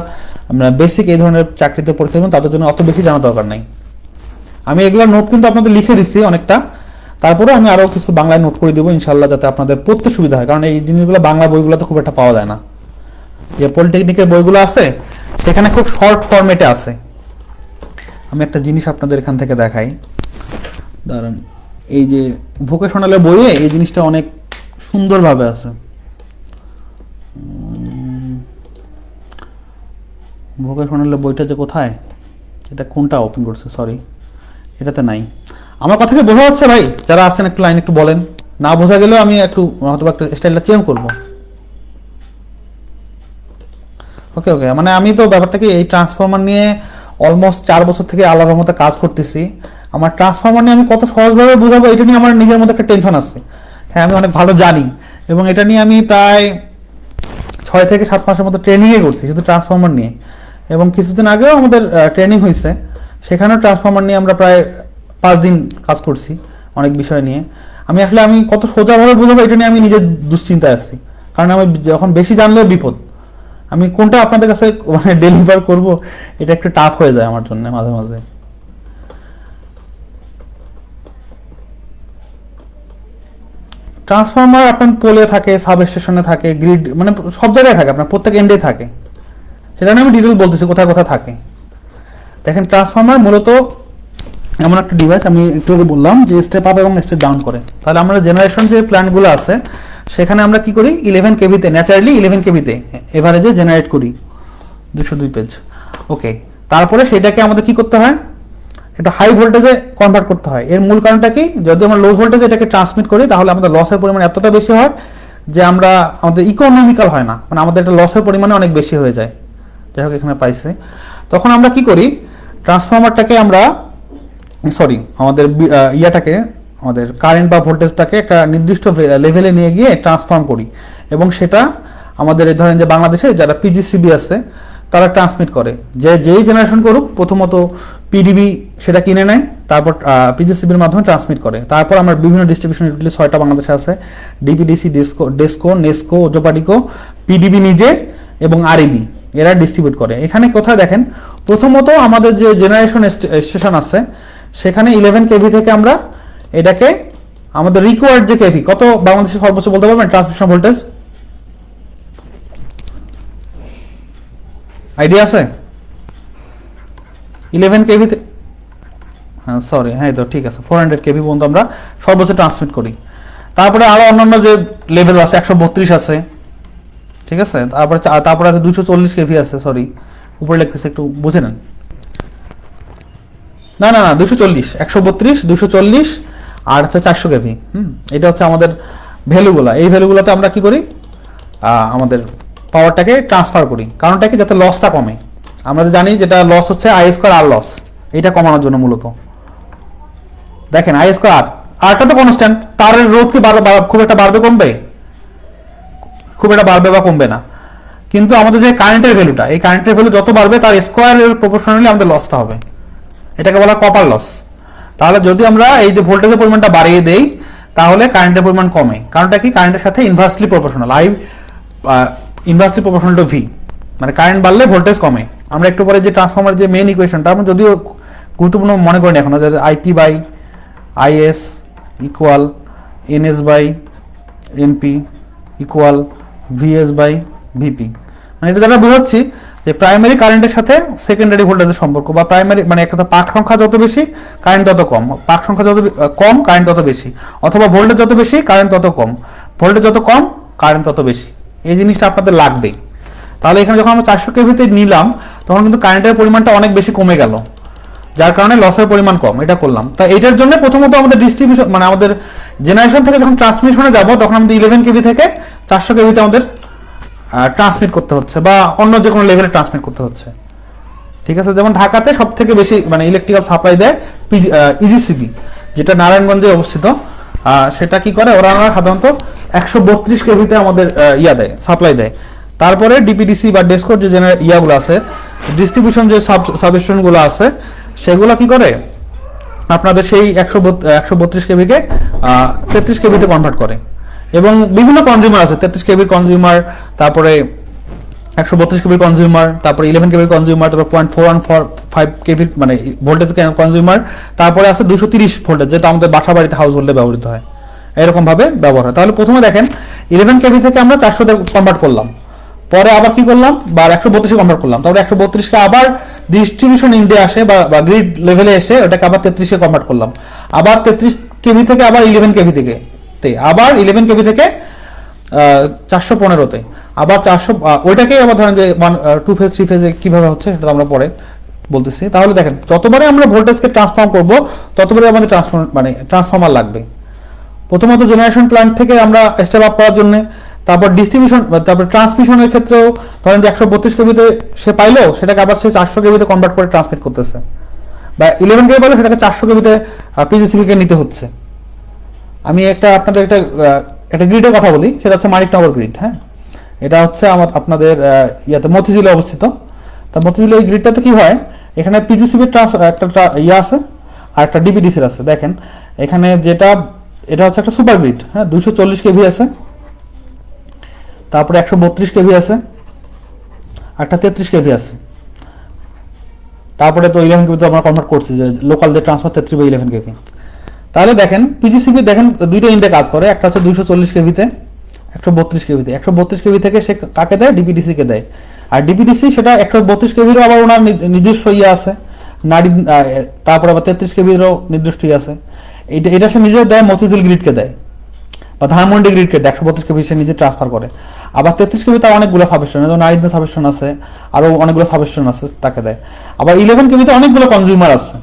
বেসিক এই ধরনের চাকরিতে পরীক্ষা দেবেন তাদের জন্য অত বেশি জানা দরকার নাই। আমি এগুলো নোট কিন্তু আপনাদের লিখে দিচ্ছি অনেকটা, তারপরে আমি আরও কিছু বাংলায় নোট করে দেবো ইনশাল্লাহ, যাতে আপনাদের পড়তে সুবিধা হয়। কারণ এই জিনিসগুলো বাংলা বইগুলোতে খুব একটা পাওয়া যায় না। যে পলিটেকনিকের বইগুলো আছে সেখানে খুব শর্ট ফরম্যাটে আছে। আমি একটা জিনিস আপনাদের এখান থেকে দেখাই, দাঁড়ান। এই যে ভোকেশনালের বইয়ে এই জিনিসটা অনেক সুন্দরভাবে আছে। ভোকেশনালের বইটা যে কোথায়, এটা কোনটা ওপেন করছে, সরি এটাতে নাই। আমার কথা কি বোঝা যাচ্ছে ভাই? যারা আছেন একটু লাইন একটু বলেন, না বোঝা গেলেও আমি একটু হয়তো একটা স্টাইলটা চেঞ্জ করবো। ওকে ওকে, মানে আমি তো ব্যাপারটা কি, এই ট্রান্সফরমার নিয়ে অলমোস্ট 4 বছর থেকে আল্লাহর মতো কাজ করতেছি। আমার ট্রান্সফরমার নিয়ে আমি কত সহজভাবে বোঝাবো এটা নিয়ে আমার নিজের মধ্যে একটা টেনশন আছে। হ্যাঁ, আমি অনেক ভালো জানি এবং এটা নিয়ে আমি প্রায় 6 থেকে 7 মাসের মতো ট্রেনিংয়ে করছি শুধু ট্রান্সফরমার নিয়ে। এবং কিছুদিন আগেও আমাদের ট্রেনিং হয়েছে, সেখানেও ট্রান্সফরমার নিয়ে আমরা প্রায় 5 দিন কাজ করছি অনেক বিষয় নিয়ে। আমি কত সোজাভাবে বোঝাবো এটা নিয়ে আমি নিজের দুশ্চিন্তায় আছি, কারণ আমি যখন বেশি জানলেও বিপদ। আমি কোনটা আপনাদের কাছে মানে ডেলিভার করব এটা একটু টাফ হয়ে যায় আমার জন্য মাঝে মাঝে। ট্রান্সফরমার আপনার পোলে থাকে, সাব স্টেশনে থাকে, গ্রিড মানে সব জায়গায় থাকে, আপনার প্রত্যেক এন্ডে থাকে। সেটা নিয়ে আমি ডিটেল বলতেছি কোথায় কোথায় থাকে। দেখেন, ট্রান্সফরমার মূলত এমন একটা ডিভাইস, আমি একটু আগে বললাম যে স্টেপ আপ এবং স্টেপ ডাউন করে। তাহলে আমরা জেনারেশন যে প্ল্যান্টগুলো আছে সেখানে আমরা কি করি, 11 কেভিতে ন্যাচারালি 11 কেভিতে এভারেজে জেনারেট করি, 202 পেজ। ওকে, তারপরে সেটাকে আমাদের কি করতে হয়, একটু হাই ভোল্টেজে কনভার্ট করতে হয়। এর মূল কারণটা কি, যদি আমরা লো ভোল্টেজে এটাকে ট্রান্সমিট করি তাহলে আমাদের লসের পরিমাণ এতটা বেশি হয় যে আমাদের ইকোনমিক্যাল হয় না, মানে আমাদের এটা লসের পরিমাণে অনেক বেশি হয়ে যায়। যাই হোক, এখানে পাইছে। তখন আমরা কি করি, ট্রান্সফরমারটাকে আমাদের কারেন্ট বা ভোল্টেজটাকে একটা নির্দিষ্ট লেভেলে নিয়ে গিয়ে ট্রান্সফর্ম করি, এবং সেটা আমাদের ধরেন যে বাংলাদেশে যারা পিজিসিবি আছে তারা ট্রান্সমিট করে। যেই জেনারেশন করুক প্রথমত পিডিবি সেটা কিনে নেয়, তারপর পিজিসিবির মাধ্যমে ট্রান্সমিট করে। তারপর আমরা বিভিন্ন ডিস্ট্রিবিউশন ইউটিলিটি 6টা বাংলাদেশে আছে, ডিপিডিসি, ডেসকো, নেসকো, ওজোপাডিকো, পিডিবি নিজে এবং আরইবি, এরা ডিস্ট্রিবিউট করে। এখানে কোথায় দেখেন, প্রথমত আমাদের যে জেনারেশন স্টেশন আছে সেখানে 11 কেভি থেকে আমরা এটাকে আমাদের রিকোয়ার্ড যে কেভি, কত বাংলাদেশে সর্বোচ্চ বলতে পারবেন ট্রান্সমিশন ভোল্টেজ আইডিয়া আছে? 11 কেভিতে, সরি হ্যাঁ তো ঠিক আছে, 400 কেভি পর্যন্ত আমরা সর্বোচ্চ ট্রান্সমিট করি। তারপরে আরো অন্যান্য যে লেভেল আছে 132 আছে, ঠিক আছে, তারপরে আছে 240 কেভি আছে, সরি উপরে লিখতেছে একটু বুঝে নেন। না 240, 132, 240 আর হচ্ছে 400 কেভি। এটা হচ্ছে আমাদের ভ্যালুগুলো। এই ভ্যালুগুলোতে আমরা কি করি, আমাদের পাওয়ারটাকে ট্রান্সফার করি। কারণটা কি, যাতে লসটা কমে। আমরা জানি যেটা লস হচ্ছে আই স্কোয়ার আর লস, এটা কমানোর জন্য মূলত। দেখেন আই স্কোয়ার আরটা তো কনস্ট্যান্ট, তারের রোধ কি খুব একটা বাড়বে কমবে, খুব একটা বাড়বে বা কমবে না। কিন্তু আমাদের যে কারেন্টের ভ্যালুটা, এই কারেন্টের ভ্যালু যত বাড়বে তার স্কোয়ারের প্রপোর্শনালি আমাদের লসটা হবে, এটাকে বলা কপার লস। তাহলে যদি আমরা এই যে ভোল্টেজের পরিমাণটা বাড়িয়ে দেই তাহলে কারেন্টের পরিমাণ কমে। কারণটা কি, কারেন্টের সাথে inversely proportional, inversely proportional to V, মানে কারেন্ট বাড়লে ভোল্টেজ কমে। আমরা একটু পরে যে ট্রান্সফরমার যে মেইন ইকুয়েশনটা আমরা যদিও গুরুত্বপূর্ণ মনে করি এখন, যে IP by IS equal NS by NP equal VS by VP, মানে এটা দ্বারা বোঝাচ্ছি যে প্রাইমারি কারেন্টের সাথে সেকেন্ডারি ভোল্টেজের সম্পর্ক, বা প্রাইমারি মানে একটা পাক সংখ্যা যত বেশি কারেন্ট তত কম, পাক সংখ্যা যত কম কারেন্ট তত বেশি, অথবা ভোল্টেজ যত বেশি কারেন্ট তত কম, ভোল্টেজ যত কম কারেন্ট তত বেশি। এই জিনিসটা আপনাদের লাগবেই। তাহলে এখানে যখন আমরা 400 কেভিতে নিলাম তখন কিন্তু কারেন্টের পরিমাণটা অনেক বেশি কমে গেল। যার কারণে লসের পরিমাণ কম, এটা করলাম। তা এটার জন্য প্রথমত আমাদের ডিস্ট্রিবিউশন মানে আমাদের জেনারেশন থেকে যখন ট্রান্সমিশনে যাব তখন আমাদের 11 কেভি থেকে 400 কেভিতে আমাদের ট্রান্সমিট করতে হচ্ছে বা অন্য যে কোনো লেভেলে ট্রান্সমিট করতে হচ্ছে। ঠিক আছে, যেমন ঢাকাতে সব থেকে বেশি মানে ইলেকট্রিক্যাল সাপ্লাই দেয় ইজিসিবি, যেটা নারায়ণগঞ্জে অবস্থিত। সেটা কি করে, ওরা সাধারণত 132 কেভিতে আমাদের দেয়, সাপ্লাই দেয়। তারপরে ডিপিডিসি বা ডেসকোর যে ইয়াগুলো আছে, ডিস্ট্রিবিউশন যে সাবস্টেশনগুলো আছে, সেগুলো কি করে আপনাদের সেই 132 কেভিকে 33 কেভিতে কনভার্ট করে। এবং বিভিন্ন কনজিউমার আছে, 33 কেভির কনজিউমার, তারপরে 132 কেবির কনজিউমার, তারপরে 11 কেবির কনজিউমার, তারপর 0.4145 কেবির মানে ভোল্টেজ কনজিউমার, তারপরে আছে 230 ভোল্টেজ, যেটা আমাদের বাসা বাড়িতে হাউস হোল্ডে ব্যবহৃত হয়, এরকম ভাবে ব্যবহার হয়। তাহলে প্রথমে দেখেন 11 কেবি থেকে আমরা 400 তে কনভার্ট করলাম, পরে আবার কি করলাম বা 132 এ কনভার্ট করলাম, তারপরে 132 কে আবার ডিস্ট্রিবিউশন ইন্ডে আসে বা গ্রিড লেভেলে এসে ওটাকে আবার 33 এ কনভার্ট করলাম, আবার 33 কেবি থেকে আবার 11 কেবি থেকে আবার 11 কেবি থেকে 415 তে আবার 400, ওইটাকে আবার ধরেন যে 2 ফেজ 3 ফেজে কিভাবে হচ্ছে সেটা আমরা পরে বলতেছি। তাহলে দেখেন যতবারে আমরা ভোল্টেজকে ট্রান্সফর্ম করব ততবারে আমাদের ট্রান্সফর্মার লাগবে। প্রথমত জেনারেশন প্ল্যান্ট থেকে আমরা স্টেপ আপ করার জন্য, তারপর ডিস্ট্রিবিউশন, তারপর ট্রান্সমিশনের ক্ষেত্রেও ধরেন যে 132 কেবিতে সে পাইলো, সেটাকে আবার সে 400 কেবিতে কনভার্ট করে ট্রান্সমিট করতেছে, বা 11 কেবি পাইলো সেটাকে 400 কেবিতে পিজিসিবিকে নিতে হচ্ছে। আমি আপনাদের একটা গ্রিডের কথা বলি, সেটা হচ্ছে মানিকনগর গ্রিড। হ্যাঁ, এটা হচ্ছে আপনাদের মতিঝিলে অবস্থিত। তা মতিঝিলে এই গ্রিডটাতে কি হয়, এখানে পিজিসিবির একটা আছে আর একটা ডিপিডিসির আছে। দেখেন এখানে এটা হচ্ছে একটা সুপার গ্রিড। হ্যাঁ, 240 কেভি আছে, তারপরে 132 কেভি আছে, একটা 33 কেভি আছে, তারপরে তো 11 কেভি তো আমরা কনভার্ট করছি যে লোকাল যে ট্রান্সফার 33 বা 11 কেভি। তাহলে দেখেন পিজিসিবি দেখেন দুইটা ইন্ডে কাজ করে, একটা হচ্ছে 240 কেভিতে, 132 কেভিতে। 132 কেভি থেকে সে কাকে দেয়, ডিপিডিসি কে দেয়। আর ডিপিডিসি সেটা 132 কেভিরও আবার ওনার নিজস্ব আছে নারী, তারপর আবার 33 কেভিরও নির্দিষ্ট আছে। এটা সে নিজে দেয়, মতিঝিল গ্রিডকে দেয় বা ধানমন্ডি গ্রিডকে দেয়। 132 কেভি সে নিজে ট্রান্সফার করে। আবার 33 কেভি তার অনেকগুলো সাবস্টেশন, যেমন নারীদের সাবস্টেশন আছে, আরও অনেকগুলো সাবস্টেশন আছে, তাকে দেয়। আবার 11 কেভিতে অনেকগুলো কনজিউমার আছে,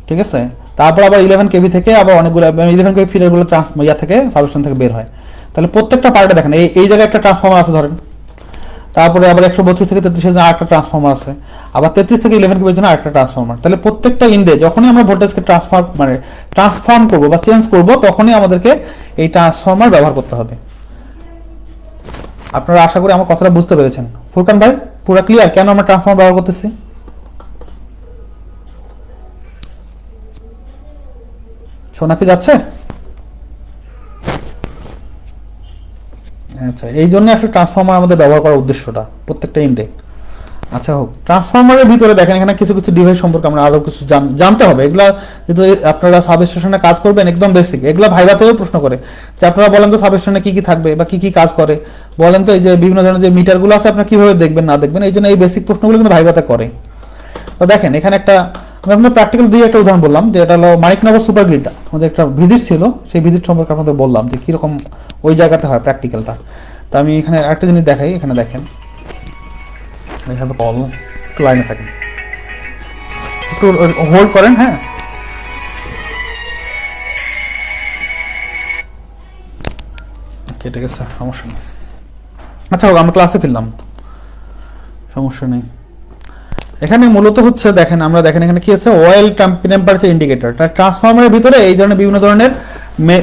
ঠিক আছে। তারপর আবার 11 কেভি থেকে আবার অনেকগুলো 11 কেভি ফিডারগুলো থেকে সাবস্টেশন থেকে বের হয়। তাহলে প্রত্যেকটা পার্টে দেখেন এই জায়গায় একটা ট্রান্সফর্মার আছে ধরেন, তারপরে আবার 132 থেকে 33 এর জন্য আরেকটা ট্রান্সফর্মার আছে, আবার 33 থেকে 11 কেভির জন্য আরেকটা ট্রান্সফর্মার। তাহলে প্রত্যেকটা ইন্ডে যখনই আমরা ভোল্টেজকে ট্রান্সফর্ম করব বা চেঞ্জ করব, তখনই আমাদেরকে এই ট্রান্সফর্মার ব্যবহার করতে হবে। আপনারা আশা করি আমার কথাটা বুঝতে পেরেছেন। ফুরকান ভাই, পুরো ক্লিয়ার কেন আমরা ট্রান্সফর্মার ব্যবহার করতেছি? শোনা কি যাচ্ছে? আচ্ছা, এই জন্য আসলে ট্রান্সফর্মার আমাদের ব্যবহার করার উদ্দেশ্যটা প্রত্যেকটা ইন্ডে। আচ্ছা হোক, ট্রান্সফর্মারের ভিতরে দেখেন এখানে কিছু কিছু ডিভাইস সম্পর্কে আমরা আরো কিছু জানতে হবে। এগুলা যেহেতু আপনারা সাবস্টেশনে কাজ করবেন, একদম বেসিক, এগুলা ভাইভাতেও প্রশ্ন করে যে আপনারা বলেন তো সাবস্টেশনে কি কি থাকবে বা কি কি কাজ করে, বলেন তো এই যে বিভিন্ন ধরনের যে মিটারগুলো আছে আপনারা কিভাবে দেখবেন না দেখবেন, এই জন্য এই বেসিক প্রশ্নগুলো কিন্তু ভাইভাতে করে। তো দেখেন এখানে আমি আপনার প্র্যাকটিক্যাল দিয়ে একটা উদাহরণ বললাম, যে এটা হলো মানিকনগর সুপার গ্রিডটা, আমাদের একটা ভিজিট ছিল, সেই ভিজিট সম্পর্কে আপনাদের বললাম যে কিরকম ওই জায়গাতে হয় প্র্যাকটিক্যালটা। তো আমি এখানে একটা জিনিস দেখাই, এখানে দেখেন এইভাবে কল একটু লাইনে থাকেন, একটু হোল্ড করেন। হ্যাঁ, কেটে গেছে, সমস্যা নেই। আচ্ছা হোক, আমরা ক্লাসে ফিরলাম, সমস্যা নেই। এখানে মূলত হচ্ছে দেখেন এখানে কি আছে, অয়েল টেম্পারেচার ইন্ডিকেটর। ট্রান্সফরমারের ভিতরে এই ধরনের বিভিন্ন ধরনের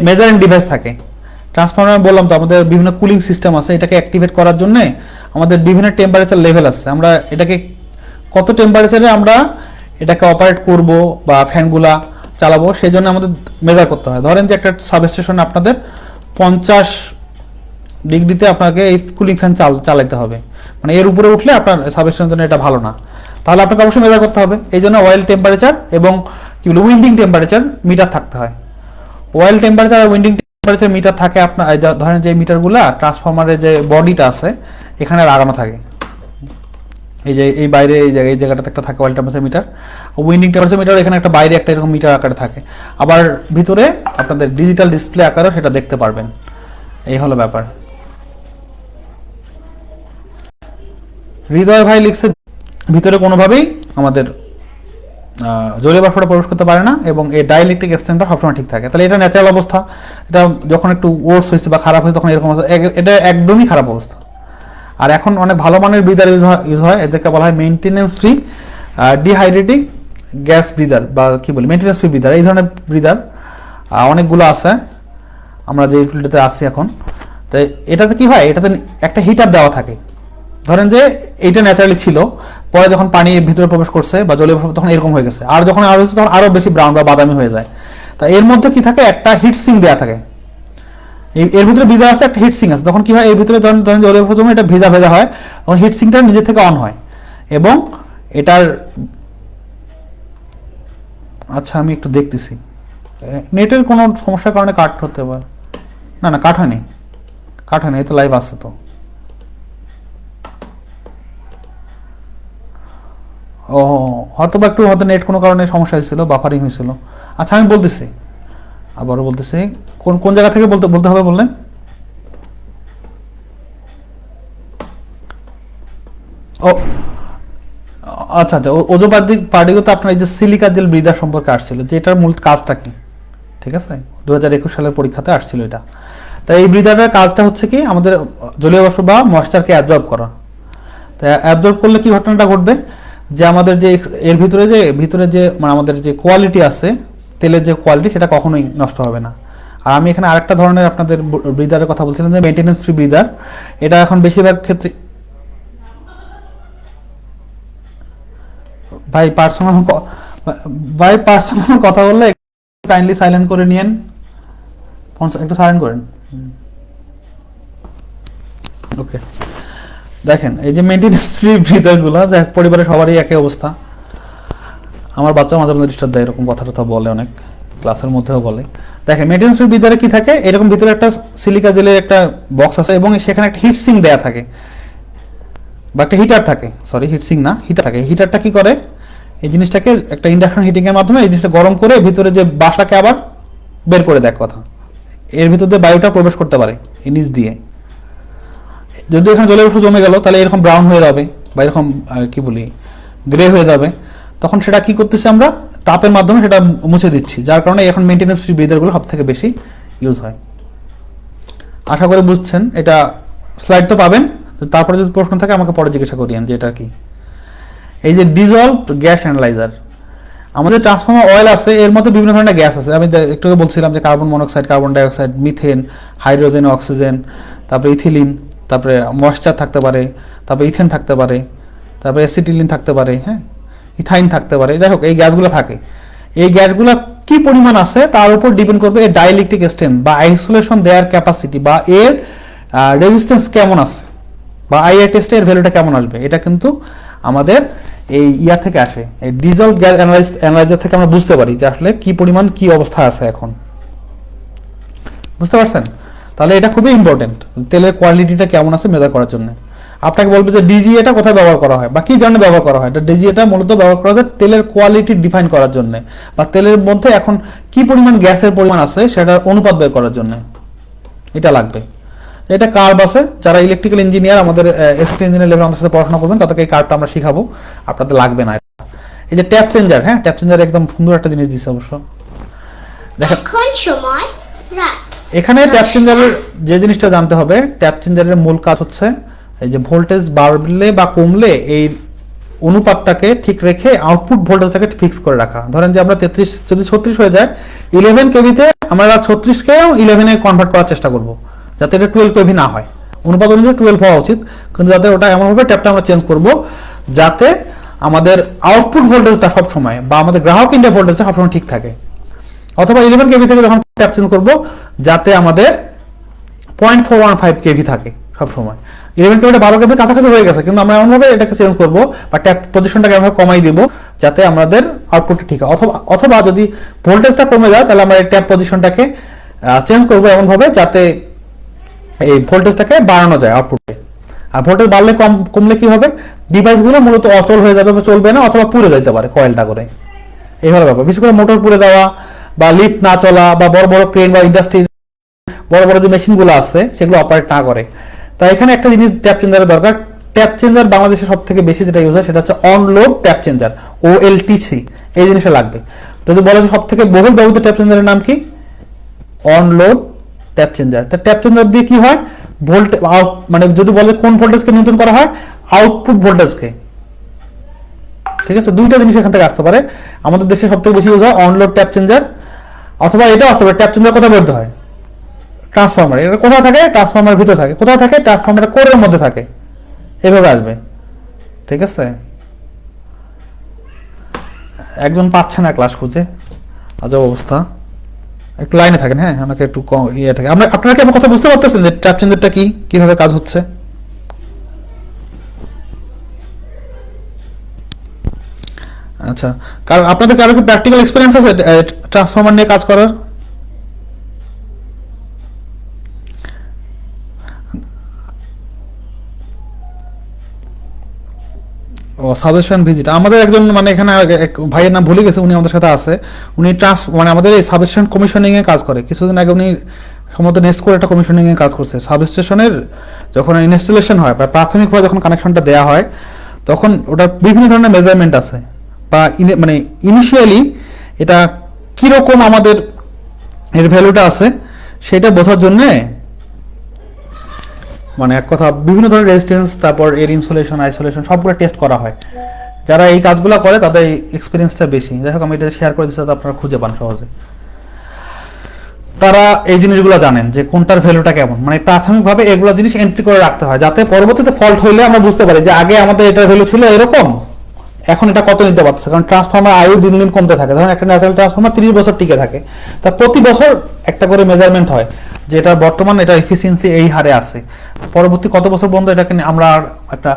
মেজারিং ডিভাইস থাকে। ট্রান্সফরমার বললাম তো আমাদের বিভিন্ন কুলিং সিস্টেম আছে, এটাকে অ্যাক্টিভেট করার জন্য আমাদের বিভিন্ন টেম্পারেচার লেভেল আছে। আমরা এটাকে কত টেম্পারেচারে আমরা এটাকে অপারেট করব বা ফ্যানগুলা চালাবো, সেই জন্য আমাদের মেজার করতে হয়। ধরেন যে একটা সাবস্টেশনে আপনাদের 50 ডিগ্রিতে আপনাকে এই কুলিং ফ্যান চালাতে হবে, মানে এর উপরে উঠলে আপনার সাবস্টেশনের জন্য এটা ভালো না, তাহলে আপনাকে অবশ্যই মেজার করতে হবে। এই জন্য অয়েল টেম্পারেচার এবং কি বলে উইন্ডিং টেম্পারেচার মিটার থাকতে হয়। অয়েল টেম্পারেচার আর উইন্ডিং টেম্পারেচার মিটার থাকে আপনার, ধরেন যে মিটারগুলা ট্রান্সফরমারের যে বডিটা আছে এখানে লাগানো থাকে, এই যে এই বাইরে এই জায়গাটাতে একটা থাকে oil temperature metre, winding temperature metre এখানে একটা বাইরে একটা এরকম মিটার আকারে থাকে, আবার ভিতরে আপনাদের ডিজিটাল ডিসপ্লে আকারেও সেটা দেখতে পারবেন। এই হলো ব্যাপার। হৃদয় ভাই লিখছে ভিতরে কোনোভাবেই আমাদের জলীয় বাষ্পটা প্রবেশ করতে পারে না এবং এই ডাইইলেকট্রিক এক্সটেন্টটা সবসময় ঠিক থাকে। তাহলে এটা ন্যাচারাল অবস্থা। এটা যখন একটু ওয়ার্স হয়েছে বা খারাপ হয়েছে তখন এরকম অবস্থা, এটা একদমই খারাপ অবস্থা। আর এখন অনেক ভালো মানের ব্রিদার ইউজ হয়, এদেরকে বলা হয় maintenance free dehydrating gas breather বা কি বলি মেইনটেনেন্স ফ্রি ব্রিদার। এই ধরনের ব্রিদার অনেকগুলো আছে, আমরা যে টুলটাতে আসছি এখন। তো এটাতে কি হয়, এটাতে একটা হিটার দেওয়া থাকে। ধরেন যে এইটা ন্যাচারালি ছিল, পরে যখন পানি ভিতরে প্রবেশ করছে বা জলীয় বাষ্প তখন এরকম হয়ে গেছে, আর যখন আরো হচ্ছে তখন আরো বেশি ব্রাউন বা বাদামি হয়ে যায়। তা এর মধ্যে কি থাকে, একটা হিট সিঙ্ক দেওয়া থাকে। এর ভিতরে ভিজা আছে, একটা হিট সিঙ্ক আছে। তখন কি হয়, এর ভিতরে ধরেন জলীয় বাষ্প জমে এটা ভেজা ভেজা হয়, তখন হিট সিঙ্কটা নিজে থেকে অন হয় এবং এটার আচ্ছা আমি একটু দেখতেছি, নেটের কোনো সমস্যার কারণে কাট হতে পারে। না না কাট হয়নি, কাট হয়নি, এই তো লাইভ আছে তো। ও হয়তো বা একটু হয়তো নেট কোনো কারণে সমস্যা হয়েছিল, বাফারিং হয়েছিল। আচ্ছা আমি বলতেছি, আবারও বলতেছি, কোন কোন জায়গা থেকে বলতে হবে বললেন? ও আচ্ছা আচ্ছা, ওজোবার্দিক পার্টিগত আপনার এই যে সিলিকা জেল ব্রিদার সম্পর্কে আসছিল, যে এটার মূল কাজটা কি, ঠিক আছে, 2021 সালের পরীক্ষাতে আসছিল এটা। তাই এই ব্রিদারের কাজটা হচ্ছে কি, আমাদের জলীয় বাষ্প বা ময়েশ্চারকে অ্যাবজর্ব করা। তাই অ্যাবজর্ব করলে কি ঘটনাটা ঘটবে, যে আমাদের যে এর ভিতরে যে মানে আমাদের যে কোয়ালিটি আছে, তেলের যে কোয়ালিটি, সেটা কখনোই নষ্ট হবে না। আর আমি এখানে আরেকটা ধরনের আপনাদের ব্রিদারের কথা বলছিলাম, যে মেইনটেনেন্স ফ্রি ব্রিদার। এটা এখন বেশিরভাগ ক্ষেত্রে ভাই পার্সোনাল কথা বললে কাইন্ডলি সাইলেন্ট করে নিয়েন, একটু সাইলেন্ট করেন। ওকে, দেখেন এই যে মেইনটেনেন্স ফ্রি ব্রিদারগুলো, পরিবারের সবারই একই অবস্থা। আমার বাচ্চা মাঝে মাঝে ডিস্টার্ব দেয়, এরকম কথা টথা বলে, অনেক ক্লাসের মধ্যেও বলে। দেখেন মেইনটেনেন্স ফ্রি ব্রিদারে কি থাকে, এরকম ভিতরে একটা সিলিকা জেলের একটা বক্স আছে এবং সেখানে একটা হিট সিঙ্ক দেওয়া থাকে বা একটা হিটার থাকে, সরি হিট সিঙ্ক না, হিটার থাকে। হিটারটা কি করে, এই জিনিসটাকে একটা ইন্ডাকশন হিটিং এর মাধ্যমে এই জিনিসটা গরম করে ভিতরে যে বাষ্পটাকে আবার বের করে দেয় কথা। এর ভিতর দিয়ে বায়ুটা প্রবেশ করতে পারে এই নিচ দিয়ে। যদি এখানে জলের বাষ্প জমে গেল, তাহলে এরকম ব্রাউন হয়ে যাবে বা এরকম কি বলি গ্রে হয়ে যাবে। তখন সেটা কি করতেছি, আমরা তাপের মাধ্যমে সেটা মুছে দিচ্ছি, যার কারণে এখন মেইনটেনেন্স ফ্রি ব্রিদারগুলো সব থেকে বেশি ইউজ হয়। আশা করে বুঝছেন। এটা স্লাইড তো পাবেন, তারপরে যদি প্রশ্ন থাকে আমাকে পরে জিজ্ঞাসা করিয়েন যে এটা কি। এই যে ডিজলভড গ্যাস অ্যানালাইজার, আমাদের ট্রান্সফর্মার অয়েল আছে, এর মধ্যে বিভিন্ন ধরনের গ্যাস আছে। আমি একটু বলছিলাম যে carbon monoxide, carbon dioxide, methane, hydrogen, oxygen, তারপরে ইথিলিন, তারপরে ময়েশ্চার থাকতে পারে, তারপরে ইথেন থাকতে পারে, তারপরে অ্যাসিটিলিন থাকতে পারে, হ্যাঁ, ইথাইন থাকতে পারে। যাই হোক, এই গ্যাসগুলো থাকে। এই গ্যাসগুলো কি পরিমাণ আছে তার উপর ডিপেন্ড করবে এর ডাইইলেকট্রিক স্ট্রেন্থ বা আইসোলেশন দেওয়ার ক্যাপাসিটি বা এর রেজিস্ট্যান্স কেমন আছে বা আইআর টেস্টে এর ভ্যালুটা কেমন আসবে। এটা কিন্তু আমাদের এই ইয়ার থেকে আসে, এই ডিজলভ গ্যাস অ্যানালাইজার থেকে আমরা বুঝতে পারি যে আসলে কি পরিমাণ কি অবস্থা আছে এখন। বুঝতে পারছেন? তাহলে এটা খুবই ইম্পর্টেন্ট, তেলের কোয়ালিটিটা কেমন আছে মেজার করার জন্য। আপনাকে বলবে যে ডিজিএটা কোথায় ব্যবহার করা হয় বা কি জন্য ব্যবহার করা হয়। এটা ডিজিএটা মূলত ব্যবহার করা হয় তেলের কোয়ালিটি ডিফাইন করার জন্য বা তেলের মধ্যে এখন কি পরিমাণ গ্যাসের পরিমাণ আছে সেটার অনুপাত বের করার জন্য এটা লাগবে। এটা কার্ভ আছে, যারা ইলেকট্রিক্যাল ইঞ্জিনিয়ার আমাদের এসটি ইঞ্জিনিয়ার লেভেলে আমাদের সাথে পড়াশোনা করবেন তাদেরকে এই কার্ভটা আমরা শিখাবো, আপনাদের লাগবে না। এই যে ট্যাপ চেঞ্জার, হ্যাঁ ট্যাপ চেঞ্জার একদম সুন্দর একটা জিনিস দিচ্ছে অবশ্য। দেখেন এখানে ট্যাপ চেঞ্জারের যে জিনিসটা জানতে হবে, ট্যাপ চেঞ্জারের মূল কাজ হচ্ছে এই যে ভোল্টেজ বাড়লে বা কমলে এই অনুপাতটাকে ঠিক রেখে আউটপুট ভোল্টেজটাকে ফিক্স করে রাখা। ধরেন যে আমরা 33 যদি 36 হয়ে যায়, 11 কেভিতে আমরা 36কেও 11 এ কনভার্ট করার চেষ্টা করব, যাতে এটা 12 কেভি না হয়। অনুপাত অনুযায়ী 12 হওয়া উচিত, কিন্তু যাতে ওটা এমনভাবে ট্যাপটা আমরা চেঞ্জ করব যাতে আমাদের আউটপুট ভোল্টেজটা সবসময় বা আমাদের গ্রাহক ইন্ডিয়া ভোল্টেজটা সবসময় ঠিক থাকে। অথবা 11 কেভি থেকে যখন ট্যাপ চেঞ্জ করব যাতে আমাদের 0.415 কেভি থাকে সবসময়। 11 কেভিটা 12 কেভির কাছাকাছি হয়ে গেছে, কিন্তু আমরা এমনভাবে এটাকে চেঞ্জ করব বা ট্যাপ পজিশনটাকে এমনভাবে কমাই দিব যাতে আমাদের আউটপুটটা ঠিক হয়। অথবা যদি ভোল্টেজটা কমে যায় তাহলে আমরা এই ট্যাপ পজিশনটাকে চেঞ্জ করব এমনভাবে যাতে এই ভোল্টেজটাকে বাড়ানো যায় আউটপুটে। আর ভোল্টেজ বাড়লে কমলে কি হবে, ডিভাইসগুলো মূলত অচল হয়ে যাবে বা চলবে না, অথবা পুড়ে যেতে পারে কয়েলটা করে। এইভাবে ব্যাপার, বিশেষ করে মোটর পুড়ে দেওয়া বা লিফট না চলা বা বড় বড় ক্রেন বা ইন্ডাস্ট্রির বড় বড় যে মেশিনগুলো আছে সেগুলো অপারেট না করে। তাই এখানে একটা জিনিস ট্যাপ চেঞ্জারের দরকার, ট্যাপ চেঞ্জার বাংলাদেশে সব থেকে বেশি যেটা ইউজ হয় সেটা হচ্ছে on load tap changer, OLTC, এই জিনিসটা লাগবে। যদি বলে যে সব থেকে বহুল ব্যবহৃত ট্যাপ চেঞ্জারের নাম কি, অন লোড ট্যাপ চেঞ্জার। তা ট্যাপ চেঞ্জার দিয়ে কি হয়, ভোল্টেজ মানে যদি বলে কোন ভোল্টেজকে নিয়ন্ত্রণ করা হয়, আউটপুট ভোল্টেজকে। ঠিক আছে, দুইটা জিনিস এখান থেকে আসতে পারে। আমাদের দেশে সব থেকে বেশি ইউজ হয় অন লোড ট্যাপ চেঞ্জার, অথবা এটাও আসতে পারে ট্যাপ চেঞ্জার কোথায় বলতে হয়, ট্রান্সফরমার। এটা কোথায় থাকে, ট্রান্সফরমার ভিতরে থাকে। কোথায় থাকে, ট্রান্সফরমারের কোরের মধ্যে থাকে, এভাবে আসবে। ঠিক আছে, একজন পাচ্ছে না ক্লাস খুঁজে, আজব অবস্থা। একটু লাইনে থাকেন, হ্যাঁ, আমাকে একটু ইয়ে থাকে। আপনারা কি আমার কথা বুঝতে পারতেছেন যে ট্যাপ চেঞ্জারটা কি, কিভাবে কাজ হচ্ছে? আচ্ছা, কারণ আপনাদের কারো কি প্র্যাকটিক্যাল এক্সপিরিয়েন্স আছে ট্রান্সফরমার নিয়ে কাজ করার? ও, সাবস্টেশন ভিজিট। আমাদের একজন মানে এখানে এক ভাইয়ের নাম ভুলে গেছে, উনি আমাদের সাথে আছে। উনি মানে আমাদের এই সাবস্টেশন কমিশনিং এ কাজ করে। কিছুদিন আগে উনি সম্ভবত নেক্সট করে একটা কমিশনিং এ কাজ করছে। সাবস্টেশনের যখন ইনস্টলেশন হয় বা প্রাথমিকভাবে যখন কানেকশনটা দেওয়া হয়, তখন ওটার বিভিন্ন ধরনের মেজারমেন্ট আছে, বা মানে ইনিশিয়ালি এটা কিরকম আমাদের এর ভ্যালুটা আছে সেটা বোঝার জন্যে, মানে এক কথা বিভিন্ন ধরনের রেজিস্ট্যান্স, তারপর এর ইনসুলেশন, আইসোলেশন সবগুলো টেস্ট করা হয়। যারা এই কাজগুলো করে তাদের এক্সপিরিয়েন্সটা বেশি। যাই হোক, আমি এটা শেয়ার করে দিচ্ছি যাতে আপনারা খুঁজে পান সহজে। তারা এই জিনিসগুলো জানেন যে কোনটার ভ্যালুটা কেমন, মানে প্রাথমিকভাবে এগুলো জিনিস এন্ট্রি করে রাখতে হয়, যাতে পরবর্তীতে ফল্ট হইলে আমরা বুঝতে পারি যে আগে আমাদের এটার ভ্যালু ছিল এরকম, এখন এটা কত নিতে পারছে। কারণ ট্রান্সফর্মার আয়ু দিন দিন কমতে থাকে। ধরুন একটা ন্যাচারাল ট্রান্সফর্মার 30 বছর টিকে থাকে, তা প্রতি বছর একটা করে মেজারমেন্ট হয় যে এটা বর্তমান এটা এফিসিয়েন্সি এই হারে আছে, পরবর্তী কত বছর পর্যন্ত এটাকে আমরা একটা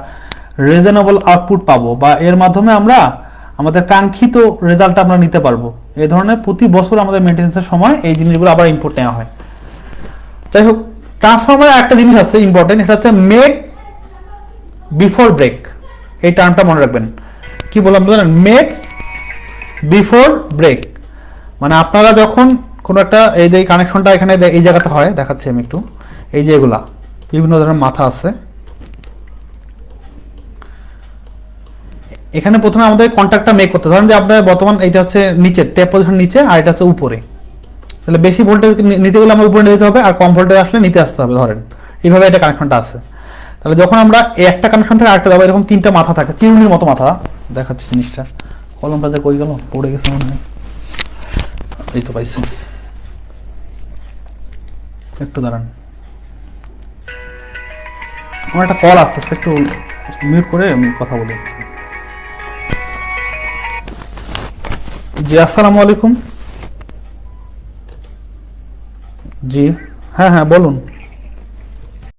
রিজনেবল আউটপুট পাবো, বা এর মাধ্যমে আমরা আমাদের কাঙ্ক্ষিত রেজাল্ট আমরা নিতে পারবো। এই ধরনের প্রতি বছর আমাদের মেইনটেন্যান্সের সময় এই জিনিসগুলো আবার ইনপুট নেওয়া হয়। যাই হোক, ট্রান্সফর্মারে একটা জিনিস আছে ইম্পর্টেন্ট, এটা হচ্ছে মেক বিফোর ব্রেক। এই টার্মটা মনে রাখবেন। কি বললাম জানেন, মেক বিফোর ব্রেক। মানে আপনারা যখন কোনো একটা, এই যে কানেকশনটা এখানে এই জায়গাতে হয়, দেখাচ্ছি আমি একটু। এই যে এগুলা বিভিন্ন ধরনের মাথা আছে, এখানে প্রথমে আমাদের কন্ট্যাক্টটা মেক করতে। ধরেন যে আপনার বর্তমান এটা হচ্ছে নিচে, ট্যাপ পজিশন নিচে, আর এটা হচ্ছে উপরে। তাহলে বেশি ভোল্টেজ নিতে গেলে আমরা উপরে নিতে হবে, আর কম ভোল্টেজ আসলে নিতে আসতে হবে। ধরেন এইভাবে এটা কানেকশনটা আছে। তাহলে যখন আমরা একটা কানেকশন থেকে আরেকটা যাবো, এরকম 3টা মাথা থাকে, চিরুনির মতো মাথা। দেখাচ্ছি জিনিসটা, কলমটা যে কই গেল, পড়ে গেছে মনে হয়। এই তো পাইছি, একটু দাঁড়ান, আমার একটা কল আসতেছে, একটু মিউট করে আমি কথা বলি। জি, আসসালামু আলাইকুম। জি, হ্যাঁ হ্যাঁ বলুন।